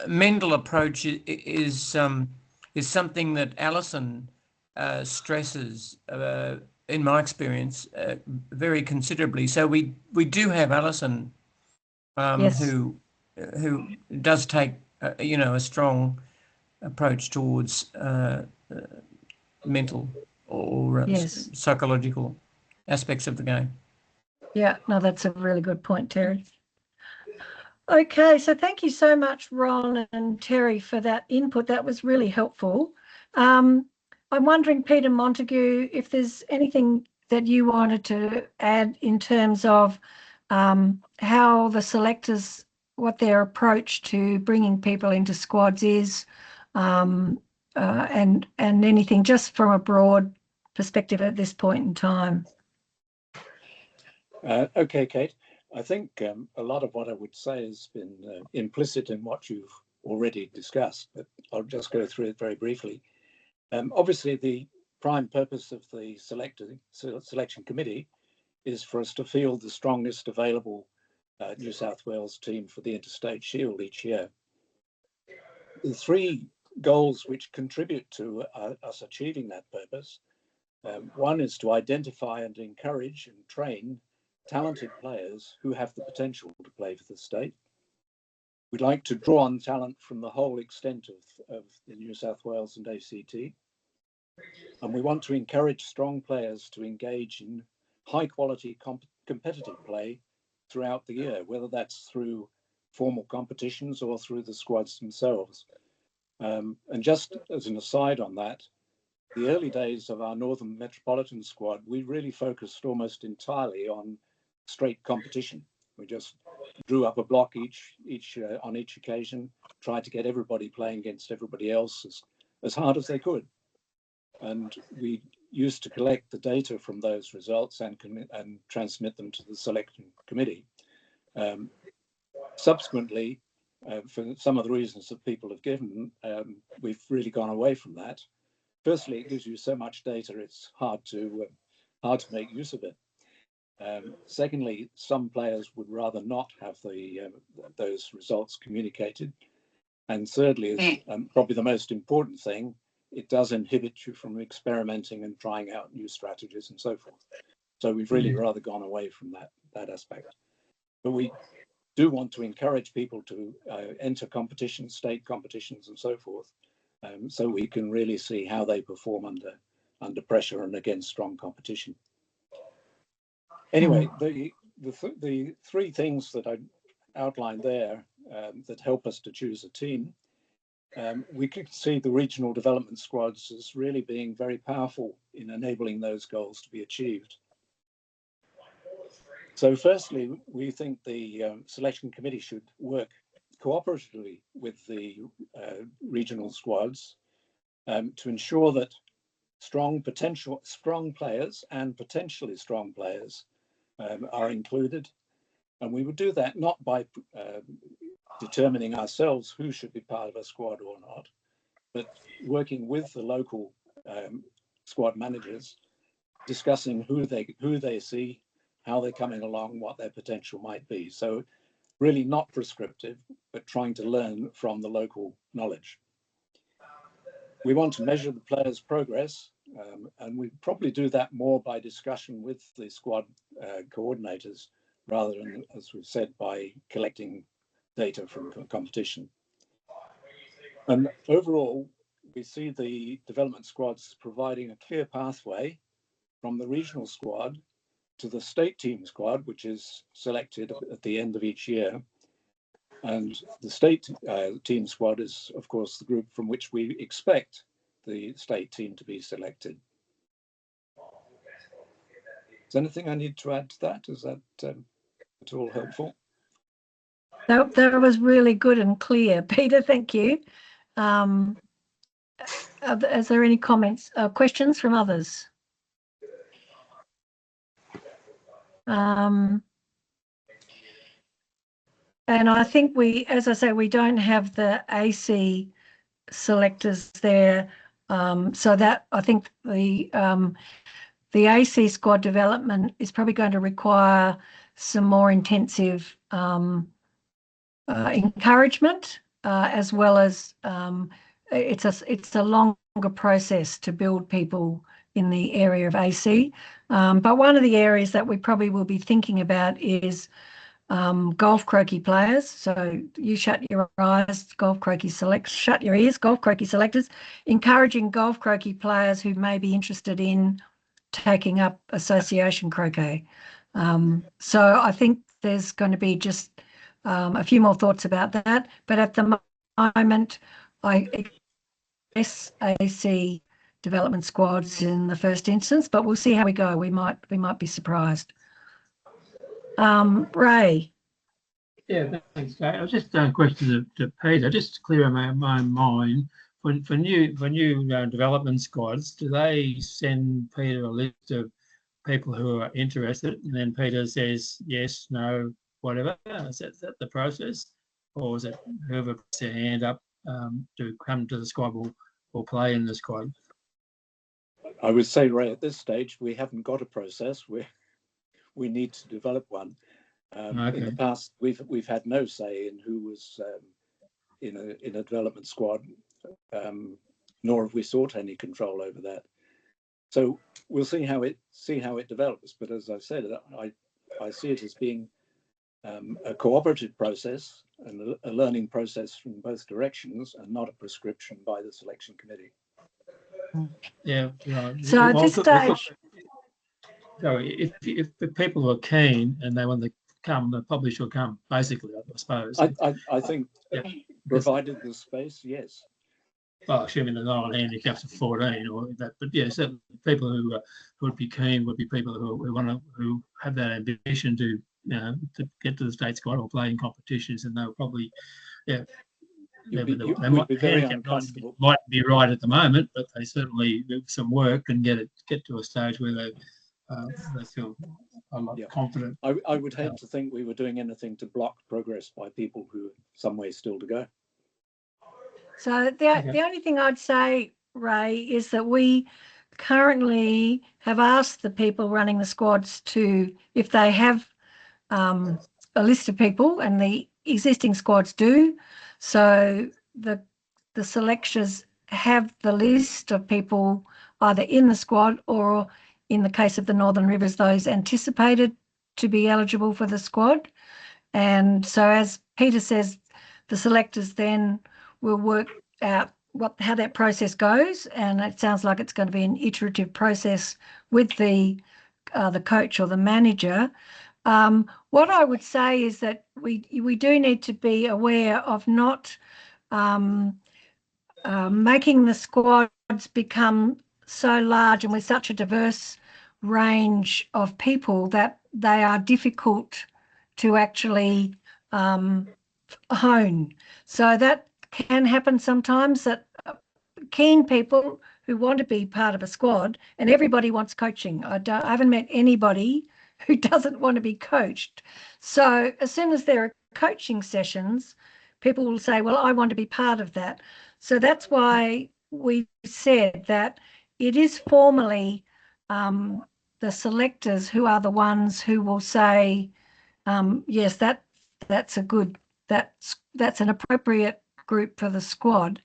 Mendel approach is something that Alison stresses, in my experience, very considerably. So we do have Alison, Yes. who does take a strong approach towards mental or Yes. psychological aspects of the game. Yeah, no, that's a really good point, Terry. Okay, so thank you so much, Ron and Terry, for that input. That was really helpful. I'm wondering, Peter Montague, if there's anything that you wanted to add in terms of how the selectors their approach to bringing people into squads is, and anything just from a broad perspective at this point in time. Okay, Kate. I think a lot of what I would say has been implicit in what you've already discussed, but I'll just go through it very briefly. Obviously, the prime purpose of the selection committee is for us to field the strongest available New South Wales team for the Interstate Shield each year. The three goals which contribute to us achieving that purpose, one is to identify and encourage and train talented players who have the potential to play for the state. We'd like to draw on talent from the whole extent of the New South Wales and ACT. And we want to encourage strong players to engage in high quality competitive play throughout the year, whether that's through formal competitions or through the squads themselves. And just as an aside on that, the early days of our Northern Metropolitan squad, we really focused almost entirely on straight competition. We just drew up a block on each occasion, tried to get everybody playing against everybody else as hard as they could. And we used to collect the data from those results and transmit them to the selection committee. Subsequently, for some of the reasons that people have given, we've really gone away from that. Firstly, it gives you so much data, it's hard to make use of it. Secondly, some players would rather not have those results communicated. And thirdly, probably the most important thing, it does inhibit you from experimenting and trying out new strategies and so forth. So we've really rather gone away from that aspect. But we do want to encourage people to enter competitions, state competitions and so forth, so we can really see how they perform under pressure and against strong competition. Anyway, the three things that I outlined there that help us to choose a team, we could see the regional development squads as really being very powerful in enabling those goals to be achieved. So firstly, we think the selection committee should work cooperatively with the regional squads to ensure that strong players and potentially strong players are included. And we would do that not by determining ourselves who should be part of a squad or not, but working with the local squad managers, discussing who they see, how they're coming along, what their potential might be. So really not prescriptive, but trying to learn from the local knowledge. We want to measure the players' progress, and we probably do that more by discussion with the squad coordinators rather than, as we've said, by collecting data from competition. And overall, we see the development squads providing a clear pathway from the regional squad to the state team squad, which is selected at the end of each year. And the state team squad is, of course, the group from which we expect the state team to be selected. Is there anything I need to add to that? Is that at all helpful? That was really good and clear, Peter. Thank you. Is there any comments, questions from others? And I think as I say, we don't have the AC selectors there, so that I think the AC squad development is probably going to require some more intensive encouragement, as well as it's a longer process to build people in the area of AC. But one of the areas that we probably will be thinking about is golf croquet players. So you shut your eyes, shut your ears, golf croquet selectors, encouraging golf croquet players who may be interested in taking up association croquet. So I think there's going to be just a few more thoughts about that. But at the moment, I guess AC development squads in the first instance, but we'll see how we go. We might be surprised. Ray. Yeah, thanks, Kate. I was just a question to Peter, just to clear my mind. For new development squads, do they send Peter a list of people who are interested, and then Peter says yes, no, whatever? Is that the process, or is it whoever puts their hand up to come to the squad will play in the squad? I would say, Ray, at this stage we haven't got a process. We need to develop one. Okay. In the past, we've had no say in who was in a development squad, nor have we sought any control over that. So we'll see how it develops. But as I've said, I see it as being a cooperative process and a learning process from both directions, and not a prescription by the selection committee. Yeah. Right. So at this stage, so if the people are keen and they want to come, the publish will come, basically, I suppose. I think, yeah. Provided the space, yes. Well, assuming they're not on handicaps of 14 or that, but yeah, so people who would be keen would be people who have that ambition to to get to the state squad or play in competitions, and they'll probably they might be very uncomfortable. Might be right at the moment, but they certainly with some work can get to a stage where they feel a lot confident. I would hate to think we were doing anything to block progress by people who have some way still to go. So the only thing I'd say, Ray, is that we currently have asked the people running the squads to, if they have a list of people, and the existing squads do, so the selectors have the list of people either in the squad or, in the case of the Northern Rivers, those anticipated to be eligible for the squad. And so, as Peter says, the selectors then will work out how that process goes, and it sounds like it's going to be an iterative process with the coach or the manager. What I would say is that we do need to be aware of not making the squads become so large and with such a diverse range of people that they are difficult to actually hone. So that can happen sometimes, that keen people who want to be part of a squad, and everybody wants coaching. I haven't met anybody who doesn't want to be coached. So as soon as there are coaching sessions, people will say, well, I want to be part of that. So that's why we said that it is formally the selectors who are the ones who will say, yes, that's an appropriate group for the squad.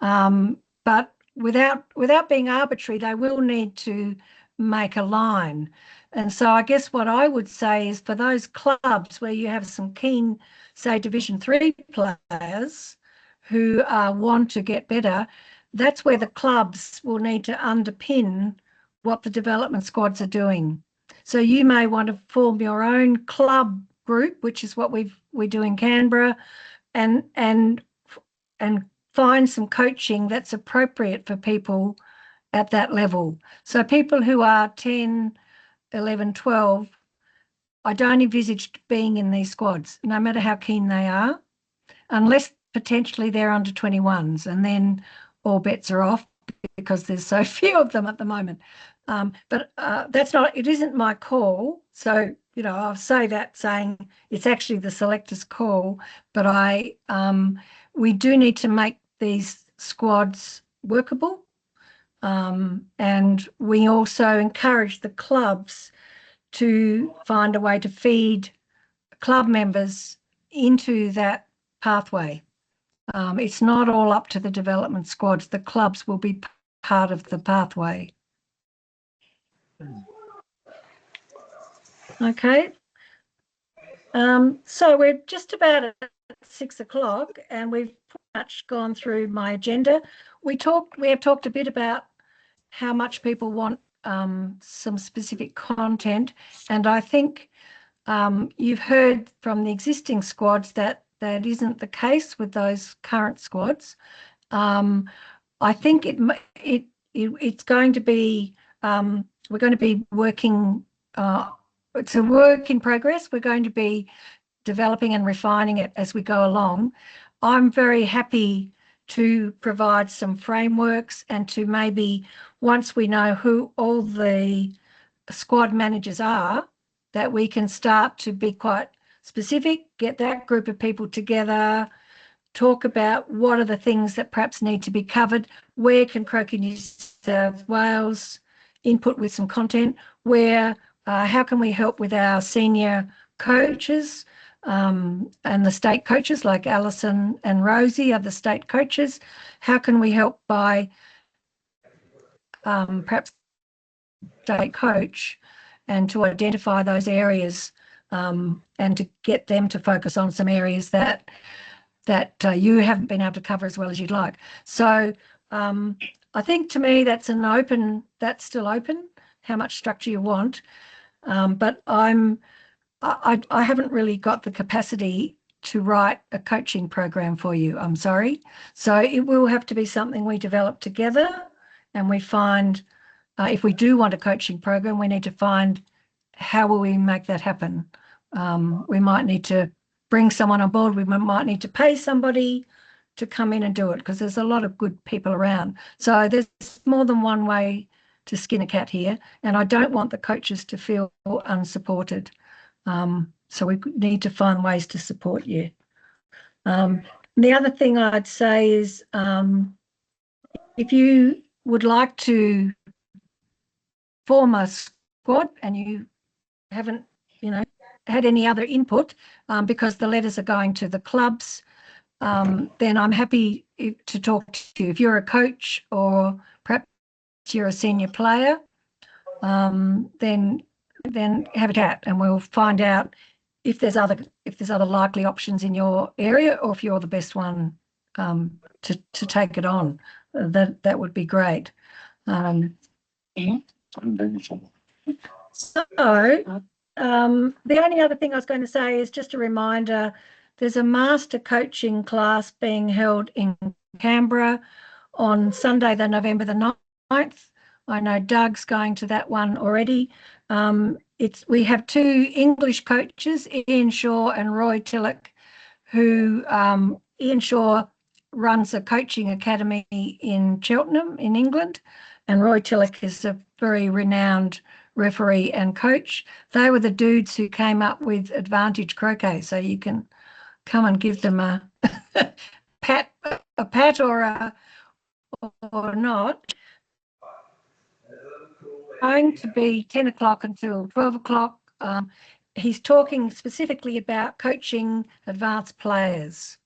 But without being arbitrary, they will need to make a line. And so I guess what I would say is, for those clubs where you have some keen, say, Division 3 players who want to get better, that's where the clubs will need to underpin what the development squads are doing. So you may want to form your own club group, which is what we do in Canberra, and find some coaching that's appropriate for people at that level. So people who are 10, 11, 12, I don't envisage being in these squads, no matter how keen they are, unless potentially they're under 21s, and then all bets are off because there's so few of them at the moment. But it isn't my call. So, I'll say that saying it's actually the selector's call, but we do need to make these squads workable. And we also encourage the clubs to find a way to feed club members into that pathway. It's not all up to the development squads. The clubs will be part of the pathway. Okay. So we're just about at 6 o'clock, and we've pretty much gone through my agenda. We have talked a bit about how much people want some specific content, and I think you've heard from the existing squads that isn't the case with those current squads. I think it's going to be we're going to be working. It's a work in progress. We're going to be developing and refining it as we go along. I'm very happy to provide some frameworks and to maybe, once we know who all the squad managers are, that we can start to be quite specific, get that group of people together, talk about what are the things that perhaps need to be covered, where can Croaky New South Wales input with some content, where, how can we help with our senior coaches and the state coaches like Alison and Rosie are the state coaches. How can we help by perhaps state coach and to identify those areas and to get them to focus on some areas that you haven't been able to cover as well as you'd like. So I think to me that's still open, how much structure you want. But I haven't really got the capacity to write a coaching program for you, I'm sorry. So it will have to be something we develop together, and we find, if we do want a coaching program, we need to find how will we make that happen. We might need to bring someone on board. We might need to pay somebody to come in and do it, because there's a lot of good people around. So there's more than one way to skin a cat here, and I don't want the coaches to feel unsupported. So we need to find ways to support you. The other thing I'd say is if you would like to form a squad and you haven't, had any other input because the letters are going to the clubs, then I'm happy to talk to you. If you're a coach or perhaps you're a senior player, then have a chat and we'll find out if there's other likely options in your area, or if you're the best one to take it on. That would be great. So the only other thing I was going to say is just a reminder, there's a master coaching class being held in Canberra on Sunday, November the 9th. I know Doug's going to that one already. We have two English coaches, Ian Shaw and Roy Tillich, who Ian Shaw runs a coaching academy in Cheltenham in England, and Roy Tillich is a very renowned referee and coach. They were the dudes who came up with Advantage Croquet, so you can come and give them a pat or not. Going to be 10 o'clock until 12 o'clock. He's talking specifically about coaching advanced players.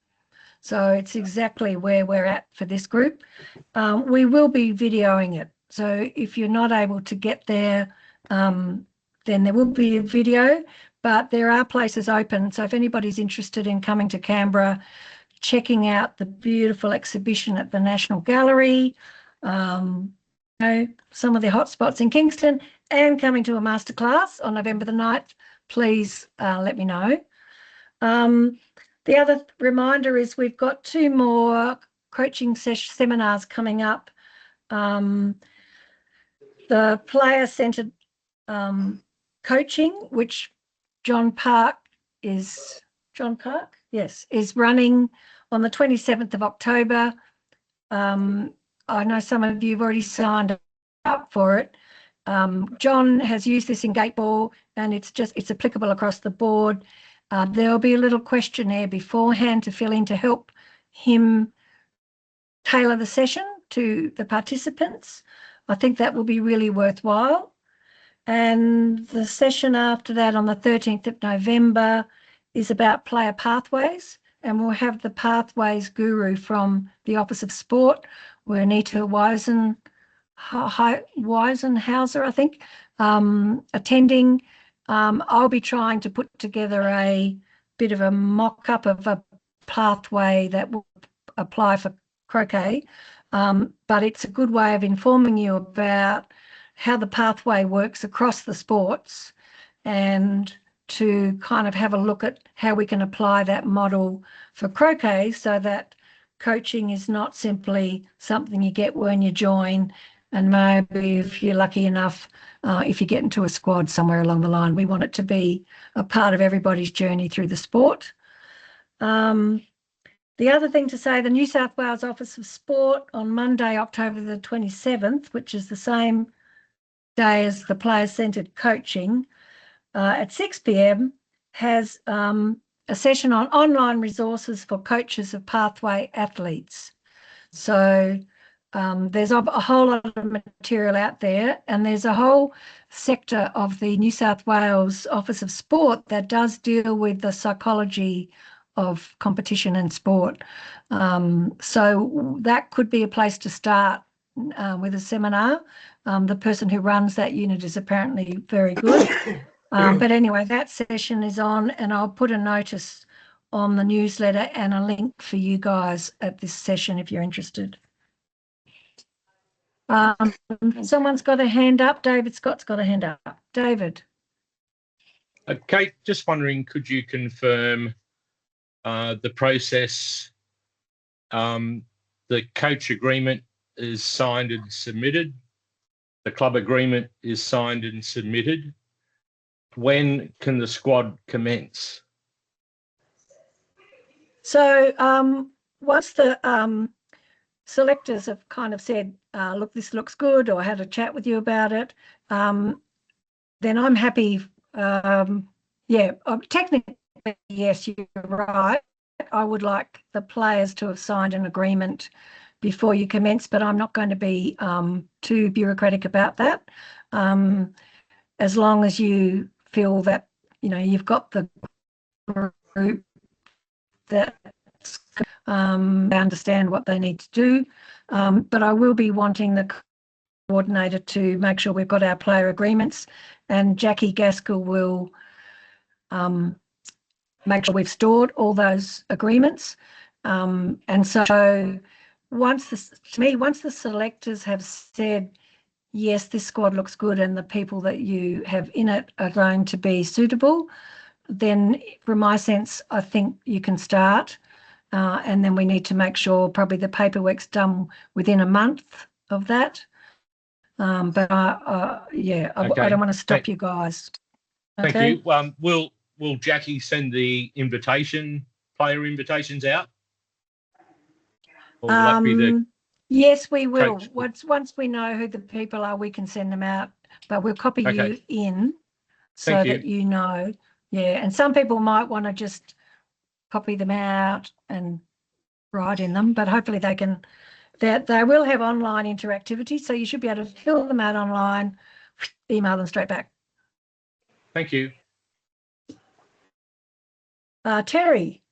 So it's exactly where we're at for this group. We will be videoing it. So if you're not able to get there, then there will be a video, but there are places open. So if anybody's interested in coming to Canberra, checking out the beautiful exhibition at the National Gallery, some of the hotspots in Kingston, and coming to a masterclass on November the 9th, please let me know. The other reminder is we've got 2 more coaching seminars coming up. The player-centered coaching, which John Park is running on the 27th of October. I know some of you have already signed up for it. John has used this in Gateball, and it's applicable across the board. There'll be a little questionnaire beforehand to fill in to help him tailor the session to the participants. I think that will be really worthwhile. And the session after that on the 13th of November is about player pathways, and we'll have the pathways guru from the Office of Sport, Anita Weisenhauser, I think, attending. I'll be trying to put together a bit of a mock-up of a pathway that will apply for croquet, but it's a good way of informing you about how the pathway works across the sports, and to kind of have a look at how we can apply that model for croquet, so that coaching is not simply something you get when you join and maybe if you're lucky enough, if you get into a squad somewhere along the line, we want it to be a part of everybody's journey through the sport. The other thing to say, the New South Wales Office of Sport on Monday, October the 27th, which is the same day as the player-centred coaching, at 6 p.m, has a session on online resources for coaches of pathway athletes. So there's a whole lot of material out there, and there's a whole sector of the New South Wales Office of Sport that does deal with the psychology of competition and sport. So that could be a place to start with a seminar. The person who runs that unit is apparently very good. But anyway, that session is on, and I'll put a notice on the newsletter and a link for you guys at this session if you're interested. Someone's got a hand up. David Scott's got a hand up. David. Kate, just wondering, could you confirm the process? The coach agreement is signed and submitted. The club agreement is signed and submitted. When can the squad commence? So once the selectors have kind of said, look, this looks good, or had a chat with you about it, then I'm happy. Technically, yes, you're right. I would like the players to have signed an agreement before you commence, but I'm not going to be too bureaucratic about that. As long as you feel that, you've got the group that understand what they need to do. But I will be wanting the coordinator to make sure we've got our player agreements, and Jackie Gaskell will make sure we've stored all those agreements. And so once the selectors have said, yes, this squad looks good and the people that you have in it are going to be suitable, then from my sense, I think you can start. And then we need to make sure probably the paperwork's done within a month of that. Okay. I don't want to stop you guys. Okay? Thank you. Will Jackie send the player invitations out? Or will that be the yes, we will. coach? Once we know who the people are, we can send them out, but we'll copy you in so Thank you. that you know. Yeah, and some people might want to just copy them out and write in them, but hopefully they will have online interactivity, so you should be able to fill them out online, email them straight back. Thank you. Terry.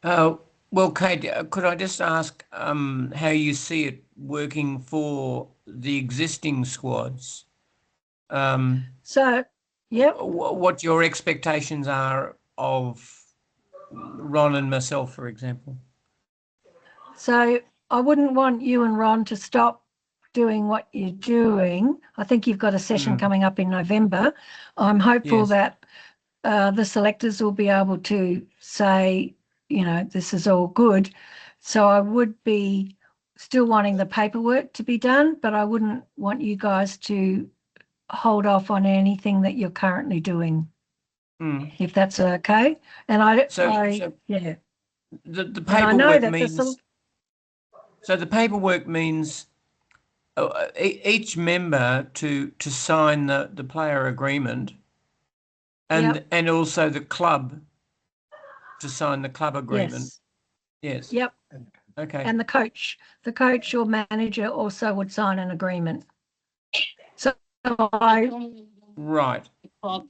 Well, Kate, could I just ask how you see it working for the existing squads? What your expectations are of Ron and myself, for example? So I wouldn't want you and Ron to stop doing what you're doing. I think you've got a session coming up in November. I'm hopeful that the selectors will be able to say, this is all good. So I would be still wanting the paperwork to be done, but I wouldn't want you guys to hold off on anything that you're currently doing, if that's okay. And the paperwork means. So the paperwork means each member to sign the player agreement, and also the club to sign the club agreement. Yes. Yep. Okay. And the coach or manager also would sign an agreement. So right. Well,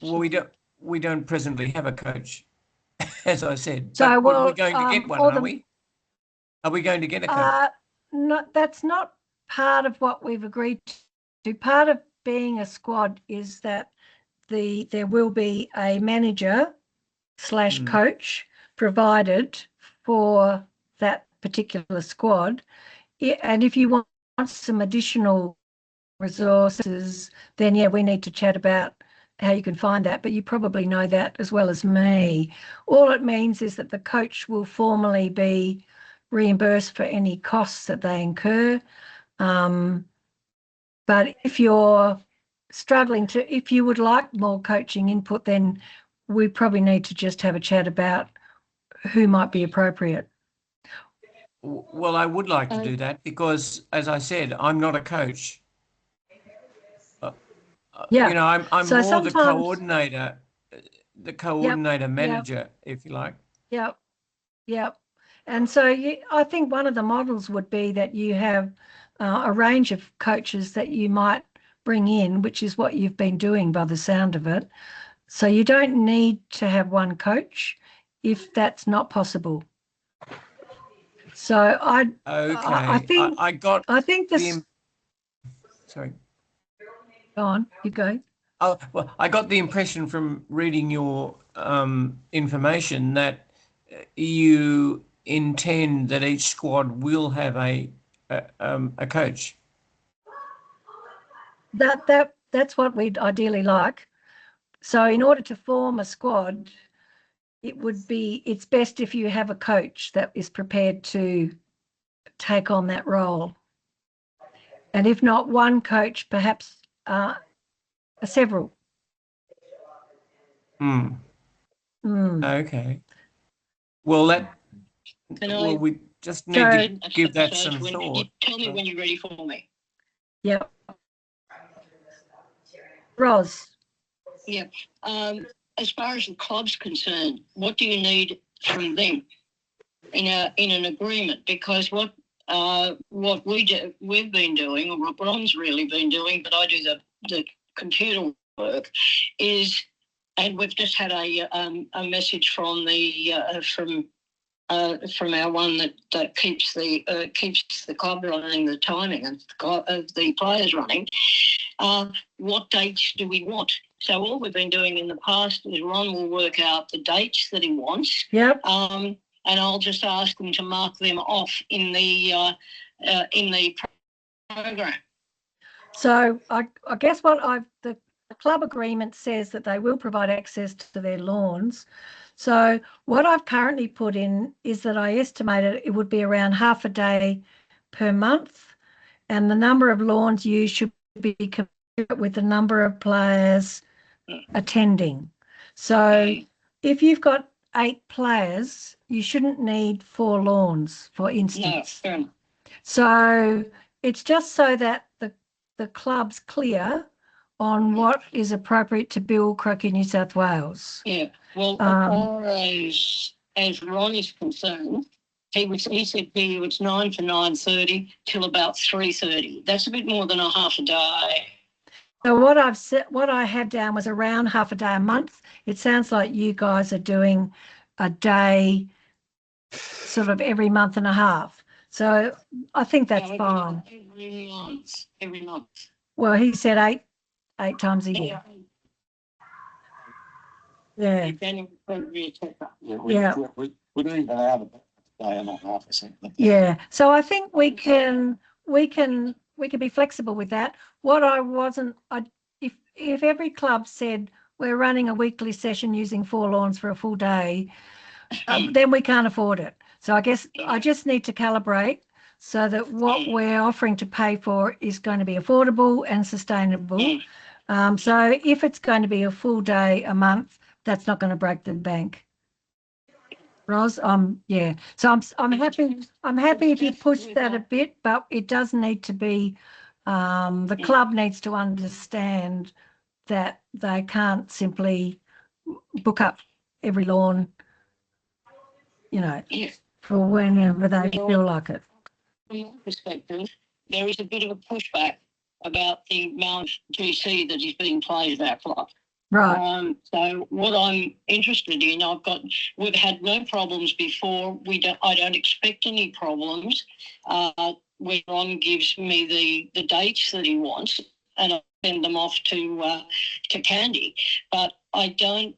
we don't presently have a coach, as I said. So we're going to get one, are we? Are we going to get a coach? No, that's not part of what we've agreed to. Part of being a squad is that there will be a manager / coach provided for that particular squad. And if you want some additional resources, then we need to chat about how you can find that, but you probably know that as well as me. All it means is that the coach will formally be reimbursed for any costs that they incur. But if you're struggling if you would like more coaching input, then we probably need to just have a chat about who might be appropriate. Well, I would like to do that because, as I said, I'm not a coach. Yeah. You know, I'm So more the sometimes- coordinator manager, if you like. Yep. Yep. And so I think one of the models would be that you have a range of coaches that you might bring in, which is what you've been doing by the sound of it. So you don't need to have one coach if that's not possible. So I think I think this. Sorry. Go on. You go. Oh, well, I got the impression from reading your information that you intend that each squad will have a coach. That's what we'd ideally like. So in order to form a squad, it's best if you have a coach that is prepared to take on that role. And if not one coach, perhaps several. Okay. Well, we just need to give that some thought. Tell me when you're ready for me. Yep. Ros. Yep. As far as the club's concerned, what do you need from them in an agreement? Because what we've been doing, or what Ron's really been doing, but I do the computer work, is, and we've just had a message from from our one that keeps the club running, the timing of the players running. What dates do we want? So all we've been doing in the past is Ron will work out the dates that he wants. Yep. And I'll just ask him to mark them off in the program. So I guess the club agreement says that they will provide access to their lawns. So what I've currently put in is that I estimated it would be around half a day per month, and the number of lawns used should be commensurate with the number of players attending. So if you've got 8 players, you shouldn't need 4 lawns, for instance. No, so it's just so that the club's clear on what is appropriate to build Croquet New South Wales. Yeah. Well, as far as Ron is concerned, he said to you it's 9 to 9:30 till about 3:30. That's a bit more than a half a day. So what I had down was around half a day a month. It sounds like you guys are doing a day sort of every month and a half. So I think that's fine. Every month. Well, he said eight times a year. Yeah. We do even out of a day and a half or something. Yeah. So I think we can be flexible with that. What I wasn't, if every club said we're running a weekly session using 4 lawns for a full day, then we can't afford it. So I guess I just need to calibrate so that what we're offering to pay for is going to be affordable and sustainable. So if it's going to be a full day a month, that's not going to break the bank. Ros, yeah. So I'm happy if you push that a bit, but it does need to be. The club needs to understand that they can't simply book up every lawn, for whenever they feel like it. From my perspective, there is a bit of a pushback about the amount of GC that is being played at our club. Right. So what I'm interested in, we've had no problems before. I don't expect any problems. When Ron gives me the dates that he wants, and I send them off to Candy. But I don't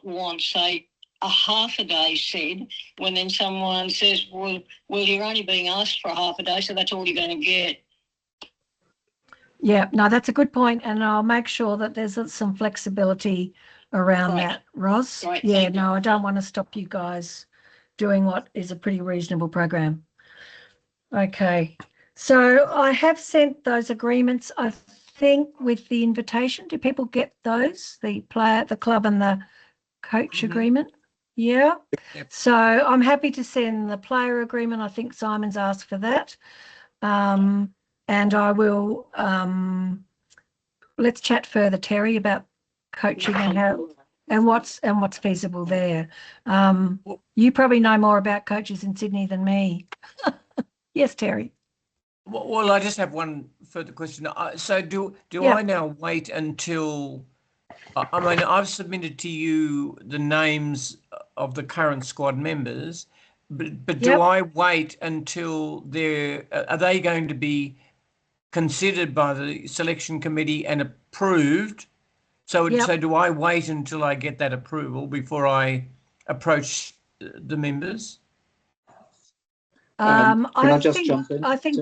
want, say, a half a day said when then someone says, well, you're only being asked for a half a day, so that's all you're going to get. Yeah, no, that's a good point, and I'll make sure that there's some flexibility around that, Ros. Right, yeah, no, I don't want to stop you guys doing what is a pretty reasonable program. Okay, So I have sent those agreements, I think, with the invitation. Do people get those? The club and the coach agreement? Yeah. Yep. So I'm happy to send the player agreement. I think Simon's asked for that. And I will, let's chat further, Terry, about coaching and how, and what's feasible there. You probably know more about coaches in Sydney than me. Yes, Terry. Well, I just have one further question. So do Yeah. I now wait until, I mean, I've submitted to you the names of the current squad members, but do Yep. I wait until are they going to be considered by the selection committee and approved? So do I wait until I get that approval before I approach the members? Can I just jump in? I think,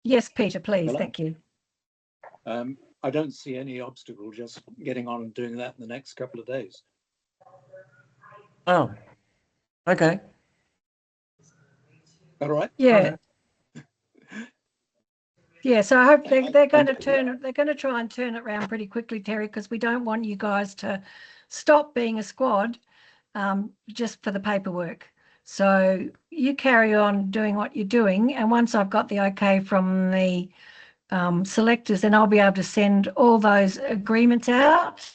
yes, Peter, please. Hello? Thank you. I don't see any obstacle just getting on and doing that in the next couple of days. Oh, okay. All right. Yeah. Yeah, so I hope they're going to try and turn it around pretty quickly, Terry, because we don't want you guys to stop being a squad just for the paperwork. So you carry on doing what you're doing, and once I've got the okay from the selectors, then I'll be able to send all those agreements out,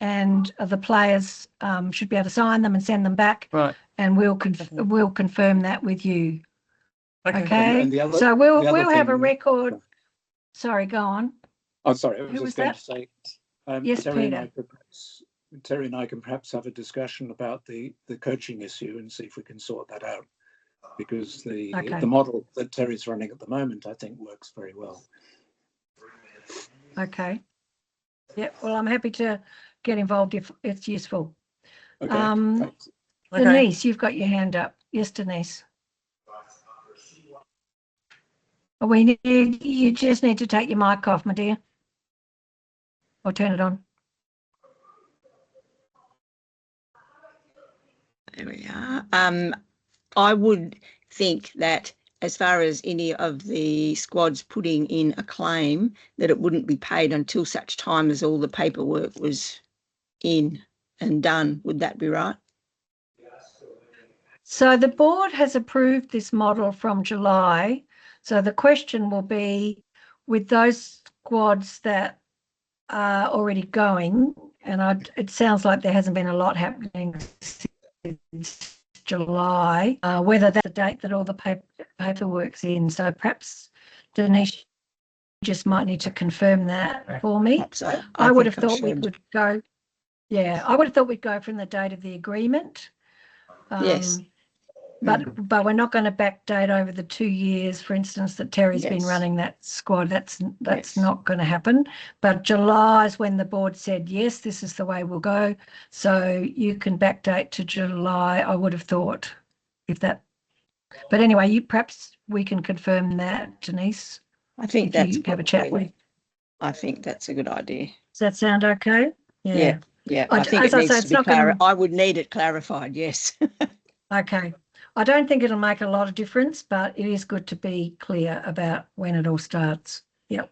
and the players should be able to sign them and send them back. Right. And we'll confirm that with you. Okay. And the other, so we'll thing, have a record. Sorry, go on. Oh, sorry. I was Who just was going that? to say, Yes, Terry Peter. Terry and I can perhaps have a discussion about the coaching issue and see if we can sort that out, because the model that Terry's running at the moment, I think, works very well. Okay. Yeah. Well, I'm happy to get involved if it's useful. Okay. Thanks. Denise, you've got your hand up. Yes, Denise. You just need to take your mic off, my dear, or turn it on. There we are. I would think that as far as any of the squads putting in a claim, that it wouldn't be paid until such time as all the paperwork was in and done. Would that be right? So the board has approved this model from July. So the question will be, with those squads that are already going, and it sounds like there hasn't been a lot happening since July, whether that's the date that all the paperwork's in. So perhaps Denise just might need to confirm that for me. I would have thought we would go. Yeah, I would have thought we'd go from the date of the agreement. Yes. But we're not going to backdate over the 2 years, for instance, that Terry's been running that squad. That's not going to happen. But July is when the board said, yes, this is the way we'll go. So you can backdate to July, I would have thought, if that. But anyway, perhaps we can confirm that, Denise. I think that's have a chat with. I think that's a good idea. Does that sound okay? Yeah. I think it needs to be clarified. I would need it clarified, yes. Okay. I don't think it'll make a lot of difference, but it is good to be clear about when it all starts. Yep.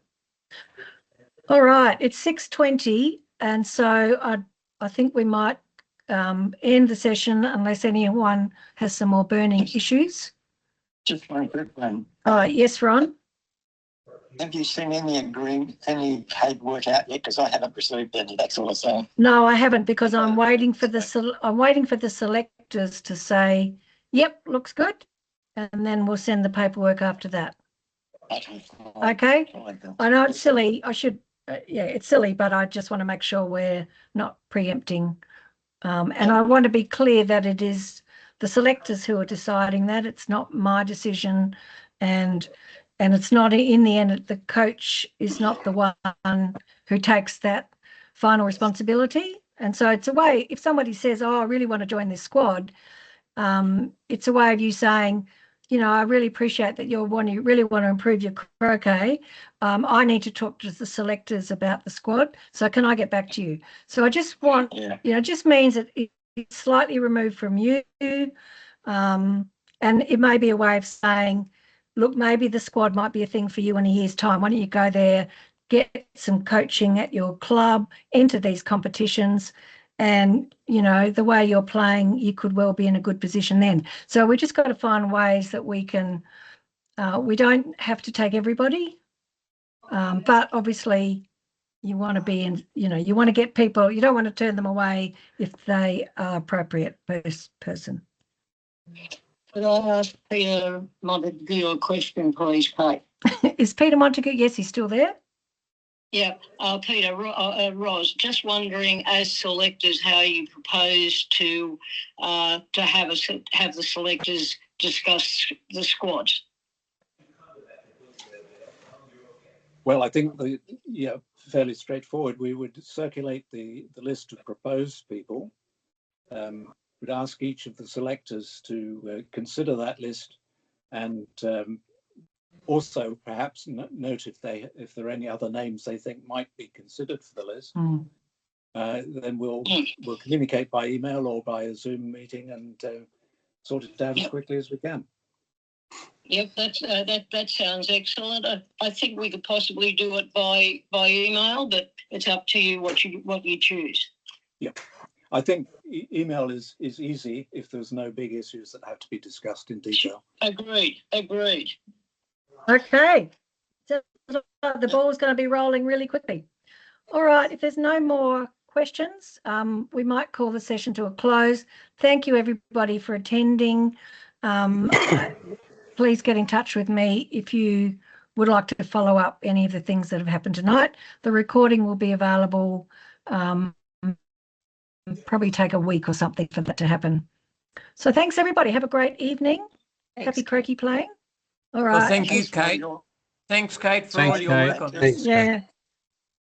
All right, it's 6:20, and so I think we might end the session unless anyone has some more burning issues. Just one quick one. Yes, Ron? Have you seen any paperwork out yet? Because I haven't received any, that's all I'm saying. No, I haven't, because I'm waiting for the selectors to say, yep, looks good, and then we'll send the paperwork after that. Okay. I know it's silly. I should, it's silly, but I just want to make sure we're not preempting. And I want to be clear that it is the selectors who are deciding that. It's not my decision, and it's not, in the end, the coach is not the one who takes that final responsibility. And so it's a way, if somebody says, oh, I really want to join this squad, it's a way of you saying, you know, I really appreciate that you really want to improve your croquet. I need to talk to the selectors about the squad. So can I get back to you? So I just want, it just means that it's slightly removed from you. And it may be a way of saying, look, maybe the squad might be a thing for you in a year's time. Why don't you go there, get some coaching at your club, enter these competitions, and, you know, the way you're playing, you could well be in a good position then. So we just got to find ways that we can, we don't have to take everybody, but obviously you want to be in, you know, you want to get people, you don't want to turn them away if they are appropriate person. Could I ask Peter Montague a question, please, Kate? Is Peter Montague? Yes, he's still there. Yeah, Peter, Ros, just wondering, as selectors, how you propose to have the selectors discuss the squads. Well, I think fairly straightforward. We would circulate the list of proposed people. Would ask each of the selectors to consider that list, and also perhaps note if there are any other names they think might be considered for the list. Then we'll communicate by email or by a Zoom meeting and sort it out as quickly as we can. Yep, that sounds excellent. I think we could possibly do it by email, but it's up to you what you choose. Yeah, I think email is easy if there's no big issues that have to be discussed in detail. Agreed. Okay, so the ball's going to be rolling really quickly. All right, if there's no more questions, we might call the session to a close. Thank you, everybody, for attending. Please get in touch with me if you would like to follow up any of the things that have happened tonight. The recording will be available, probably take a week or something for that to happen. So thanks, everybody. Have a great evening. Happy croquet playing. All right. Well, thank you, Kate. Thanks, Kate, for all your work on this. Yeah.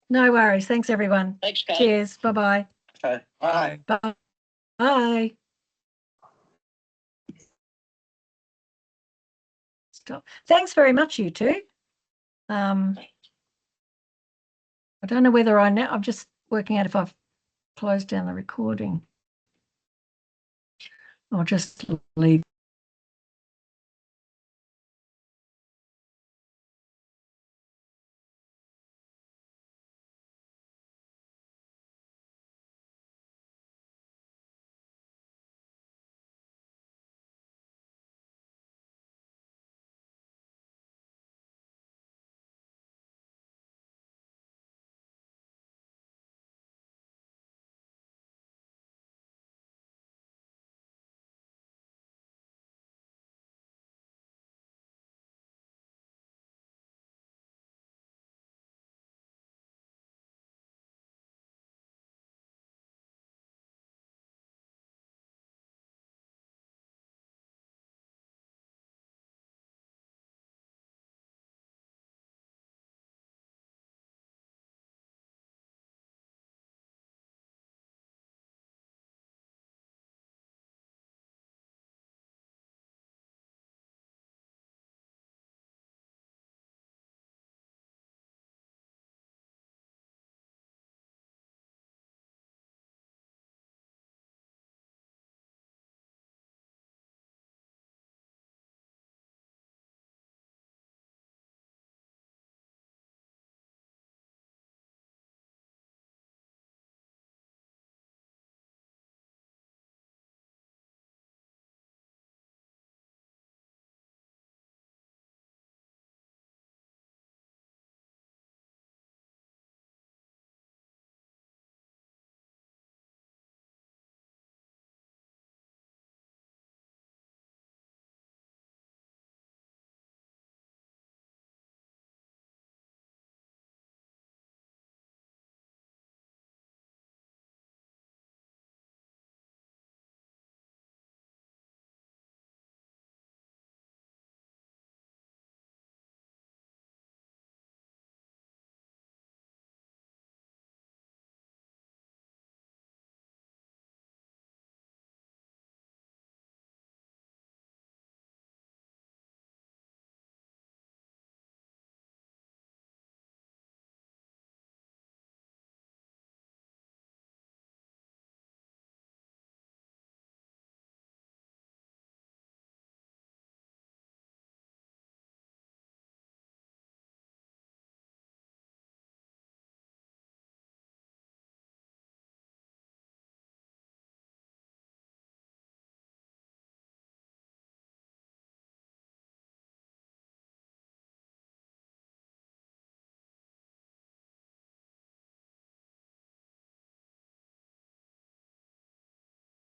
No worries. Thanks, everyone. Thanks, Kate. Cheers. Bye-bye. Okay. Bye. Bye. Bye. Stop. Thanks very much, you two. I don't know whether I'm just working out if I've closed down the recording. I'll just leave.